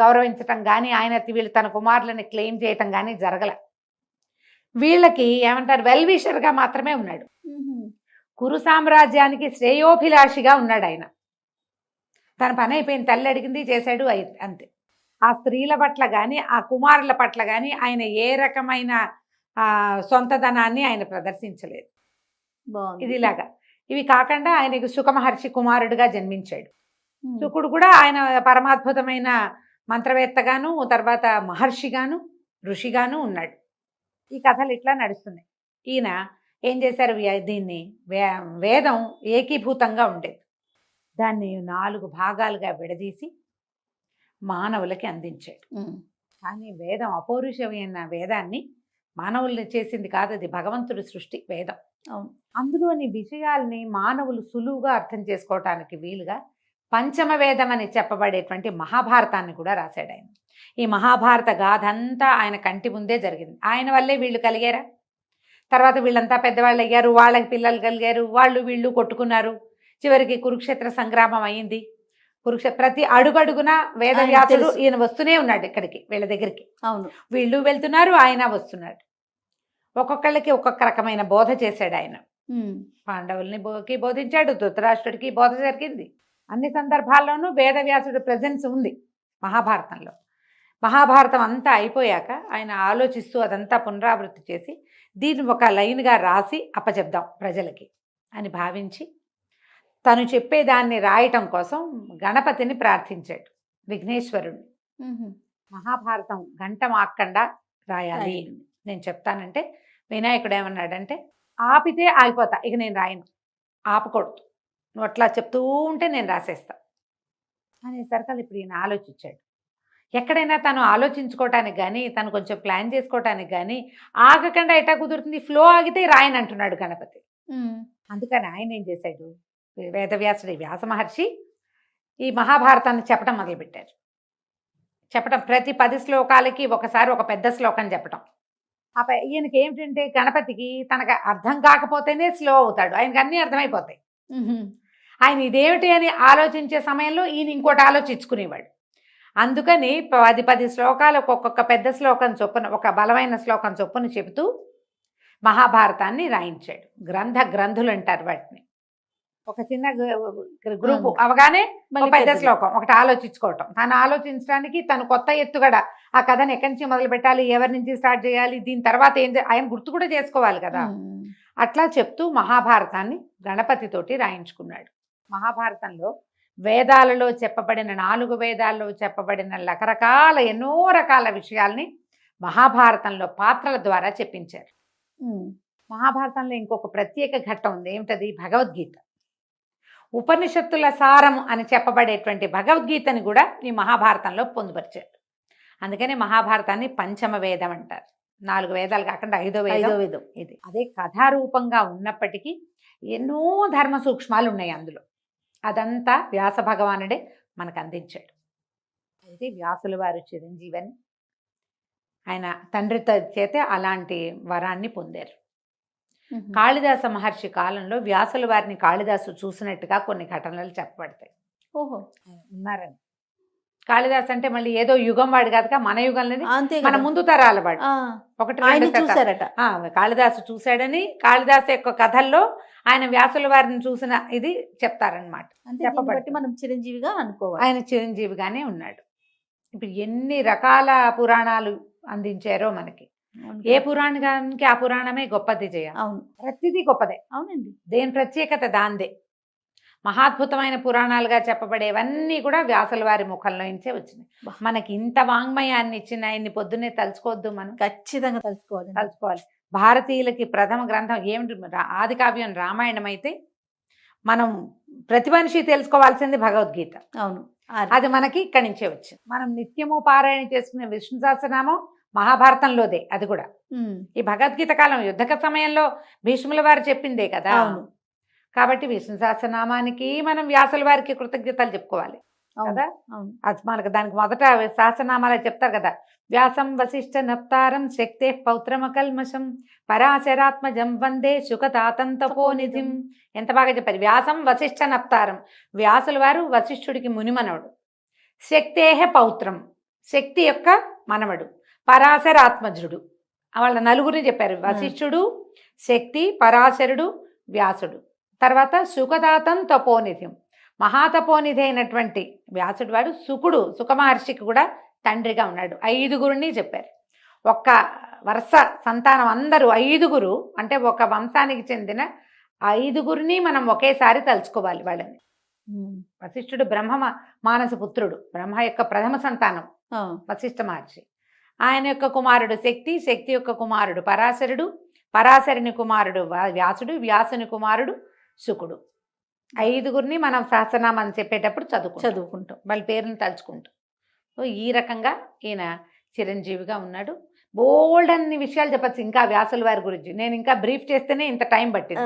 C: గౌరవించటం కానీ, వీళ్ళు తన కుమారులని క్లెయిమ్ చేయటం కానీ జరగల. వీళ్ళకి ఏమంటారు, వెల్విషర్గా మాత్రమే ఉన్నాడు. కురు సామ్రాజ్యానికి శ్రేయోభిలాషిగా ఉన్నాడు ఆయన. తన పని అయిపోయింది, తల్లి అడిగింది చేశాడు, అంతే. ఆ స్త్రీల పట్ల కానీ, ఆ కుమారుల పట్ల కానీ ఆయన ఏ రకమైన సొంతధనాన్ని ఆయన ప్రదర్శించలేదు. ఇది ఇలాగా. ఇవి కాకుండా ఆయనకు సుఖ మహర్షి కుమారుడుగా జన్మించాడు. శుకుడు కూడా ఆయన పరమాద్భుతమైన మంత్రవేత్తగాను, తర్వాత మహర్షిగాను, ఋషిగాను ఉన్నాడు. ఈ కథలు ఇట్లా నడుస్తున్నాయి. ఈయన ఏం చేశారు, దీన్ని వేదం ఏకీభూతంగా ఉండేది. దాన్ని 4 భాగాలుగా విడదీసి మానవులకి అందించాడు. కానీ వేదం అపౌరుషమైన వేదాన్ని మానవుల్ని చేసింది కాదు, అది భగవంతుడి సృష్టి వేదం.
B: అవును.
C: అందులోని విషయాల్ని మానవులు సులువుగా అర్థం చేసుకోవటానికి వీలుగా పంచమ వేదం అని చెప్పబడేటువంటి మహాభారతాన్ని కూడా రాశాడు ఆయన. ఈ మహాభారత గాథ అంతా ఆయన కంటి ముందే జరిగింది. ఆయన వల్లే వీళ్ళు కలిగారా? తర్వాత వీళ్ళంతా పెద్దవాళ్ళు అయ్యారు, వాళ్ళకి పిల్లలు కలిగారు, వాళ్ళు వీళ్ళు కొట్టుకున్నారు, చివరికి కురుక్షేత్ర సంగ్రామం అయింది. ప్రతి అడుగడుగున వేదవ్యాసుడు ఈయన వస్తూనే ఉన్నాడు ఇక్కడికి, వీళ్ళ దగ్గరికి.
B: అవును.
C: వీళ్ళు వెళ్తున్నారు, ఆయన వస్తున్నాడు. ఒక్కొక్కళ్ళకి ఒక్కొక్క రకమైన బోధ చేశాడు ఆయన. పాండవుల్ని బోధించాడు, ధృతరాష్ట్రుడికి బోధ జరిగింది. అన్ని సందర్భాల్లోనూ వేదవ్యాసుడి ప్రెజెన్స్ ఉంది మహాభారతంలో. మహాభారతం అంతా అయిపోయాక ఆయన ఆలోచిస్తూ అదంతా పునరావృత్తి చేసి దీన్ని ఒక లైన్గా రాసి అప్పచెప్దాం ప్రజలకి అని భావించి తను చెప్పేదాన్ని రాయటం కోసం గణపతిని ప్రార్థించాడు, విఘ్నేశ్వరుణ్ణి. మహాభారతం గంట మాక్కండా రాయాలి నేను చెప్తానంటే వినాయకుడు ఏమన్నాడంటే, ఆపితే ఆగిపోతా, ఇక నేను రాయను, ఆపకూడదు, నువ్వు అట్లా చెప్తూ ఉంటే నేను రాసేస్తా అనేసరికి ఇప్పుడు ఈయన ఆలోచించాడు. ఎక్కడైనా తను ఆలోచించుకోవటానికి కానీ, తను కొంచెం ప్లాన్ చేసుకోవటానికి కానీ ఆగకుండా ఎట్టా కుదురుతుంది, ఫ్లో ఆగితే రాయని అంటున్నాడు గణపతి. అందుకని ఆయన ఏం చేశాడు, వేదవ్యాసుడి వ్యాస మహర్షి ఈ మహాభారతాన్ని చెప్పడం మొదలుపెట్టారు. చెప్పటం ప్రతి 10 శ్లోకాలకి ఒకసారి ఒక పెద్ద శ్లోకం చెప్పటం. ఈయనకి ఏమిటంటే గణపతికి తనకు అర్థం కాకపోతేనే స్లో అవుతాడు, ఆయనకి అన్నీ అర్థమైపోతాయి. ఆయన ఇదేమిటి అని ఆలోచించే సమయంలో ఈయన ఇంకోటి ఆలోచించుకునేవాడు. అందుకని 10 శ్లోకాలకు ఒక్కొక్క పెద్ద శ్లోకం చొప్పున, ఒక బలమైన శ్లోకం చొప్పున చెబుతూ మహాభారతాన్ని రాయించాడు. గ్రంథులు అంటారు వాటిని. ఒక చిన్న గ్రూపు అవగానే ఒక పెద్ద శ్లోకం ఒకటి ఆలోచించుకోవటం, తను ఆలోచించడానికి తను కొత్త ఎత్తుగడ ఆ కథను ఎక్కడి నుంచి మొదలు పెట్టాలి, ఎవరి నుంచి స్టార్ట్ చేయాలి, దీని తర్వాత ఆయన గుర్తు కూడా చేసుకోవాలి కదా. అట్లా చెప్తూ మహాభారతాన్ని గణపతితోటి రాయించుకున్నాడు. మహాభారతంలో వేదాలలో చెప్పబడిన 4 వేదాల్లో చెప్పబడిన రకరకాల ఎన్నో రకాల విషయాల్ని మహాభారతంలో పాత్రల ద్వారా చెప్పించారు. మహాభారతంలో ఇంకొక ప్రత్యేక ఘట్టం ఉంది, ఏమిటది, భగవద్గీత. ఉపనిషత్తుల సారం అని చెప్పబడేటువంటి భగవద్గీతని కూడా ఈ మహాభారతంలో పొందుపరిచారు. అందుకని మహాభారతాన్ని పంచమ వేదం అంటారు. 4 వేదాలు కాకుండా 5వ వేదం ఇది. అదే కథారూపంగా ఉన్నప్పటికీ ఎన్నో ధర్మ సూక్ష్మాలు ఉన్నాయి అందులో. అదంతా వ్యాస భగవానుడే మనకు అందించాడు. అయితే వ్యాసుల వారు చిరంజీవని, ఆయన తండ్రి చేతే అలాంటి వరాన్ని పొందారు. కాళిదాస మహర్షి కాలంలో వ్యాసుల వారిని కాళిదాసు చూసినట్టుగా కొన్ని ఘటనలు చెప్పబడతాయి.
B: ఓహో,
C: ఉన్నారని. కాళిదాస్ అంటే మళ్ళీ ఏదో యుగం వాడు కాదుగా, మన యుగంలోని మన ముందు తరాల వాడు.
B: చూసారట
C: కాళిదాసు చూశాడని కాళిదాసు యొక్క కథల్లో ఆయన వ్యాసుల వారిని చూసిన ఇది చెప్తారనమాట.
B: చెప్పబట్టి మనం చిరంజీవిగా అనుకోవాలి.
C: ఆయన చిరంజీవిగానే ఉన్నాడు. ఇప్పుడు ఎన్ని రకాల పురాణాలు అందించారో మనకి. ఏ పురాణానికి ఆ పురాణమే గొప్పది చేయ.
B: అవును,
C: ప్రతిదీ గొప్పదే.
B: అవునండి,
C: దేని ప్రత్యేకత దాందే. మహాద్భుతమైన పురాణాలుగా చెప్పబడేవన్నీ కూడా వ్యాసుల వారి ముఖంలో నుంచే వచ్చినాయి. మనకి ఇంత వాంగ్మయాన్ని ఇచ్చిన ఆయన్ని పొద్దున్నే తలుచుకోవద్దు, మనం
B: ఖచ్చితంగా
C: తలుచుకోవాలి. భారతీయులకి ప్రథమ గ్రంథం ఏమిటి, ఆది కావ్యం రామాయణం అయితే మనం ప్రతి మనిషి తెలుసుకోవాల్సింది భగవద్గీత.
B: అవును,
C: అది మనకి ఇక్కడి నుంచే వచ్చింది. మనం నిత్యము పారాయణ చేసుకునే విష్ణు సహస్రనామం మహాభారతంలోదే. అది కూడా ఈ భగవద్గీత కాలం యుద్ధక సమయంలో భీష్ముల వారు చెప్పిందే కదా. కాబట్టి విష్ణు సహస్రనామానికి మనం వ్యాసుల వారికి కృతజ్ఞతలు చెప్పుకోవాలి కదా. అది మనకు దానికి మొదట సహస్రనామాలు చెప్తారు కదా, వ్యాసం వశిష్ఠ నప్తారం శక్తే పౌత్రమకల్మషం పరాశరాత్మజం వందే శుకతాతం తపోనిధిం. ఎంత బాగా చెప్పారు. వ్యాసం వశిష్ఠ నప్తారం, వ్యాసుల వారు వశిష్ఠుడికి మునిమనవుడు. శక్తేహ పౌత్రం, శక్తి యొక్క మనవడు. పరాశరాత్మజుడు, వాళ్ళ నలుగురిని చెప్పారు, వశిష్ఠుడు, శక్తి, పరాశరుడు, వ్యాసుడు. తర్వాత సుఖదాతం తపోనిధిం, మహాతపోనిధి అయినటువంటి వ్యాసుడు వాడు సుఖ మహర్షికి కూడా తండ్రిగా ఉన్నాడు. 5గురిని చెప్పారు. ఒక్క వరుస సంతానం అందరూ 5గురు అంటే ఒక వంశానికి చెందిన 5గురిని మనం ఒకేసారి తలుచుకోవాలి వాళ్ళని. వశిష్ఠుడు బ్రహ్మ మానస పుత్రుడు, బ్రహ్మ యొక్క ప్రథమ సంతానం.
B: ఆ,
C: వశిష్ఠ మహర్షి. ఆయన యొక్క కుమారుడు శక్తి, శక్తి యొక్క కుమారుడు పరాశరుడు, పరాశరుని కుమారుడు వ్యాసుడు, వ్యాసుని కుమారుడు శుకుడు. 5గురిని మనం సహస్రనామం చెప్పేటప్పుడు చదువుకుంటాం, వాళ్ళ పేరుని తలుచుకుంటాం. సో ఈ రకంగా ఈయన చిరంజీవిగా ఉన్నాడు. బోల్డ్ అన్ని విషయాలు చెప్పచ్చు ఇంకా వ్యాసుల వారి గురించి. నేను ఇంకా బ్రీఫ్ చేస్తేనే ఇంత టైం పట్టింది.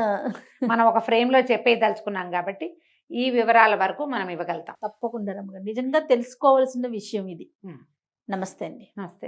C: మనం ఒక ఫ్రేమ్లో చెప్పేదలుచుకున్నాం కాబట్టి ఈ వివరాల వరకు మనం ఇవ్వగలుగుతాం.
B: తప్పకుండా రమ్మగారు, నిజంగా తెలుసుకోవాల్సిన విషయం ఇది. నమస్తే అండి.
C: నమస్తే.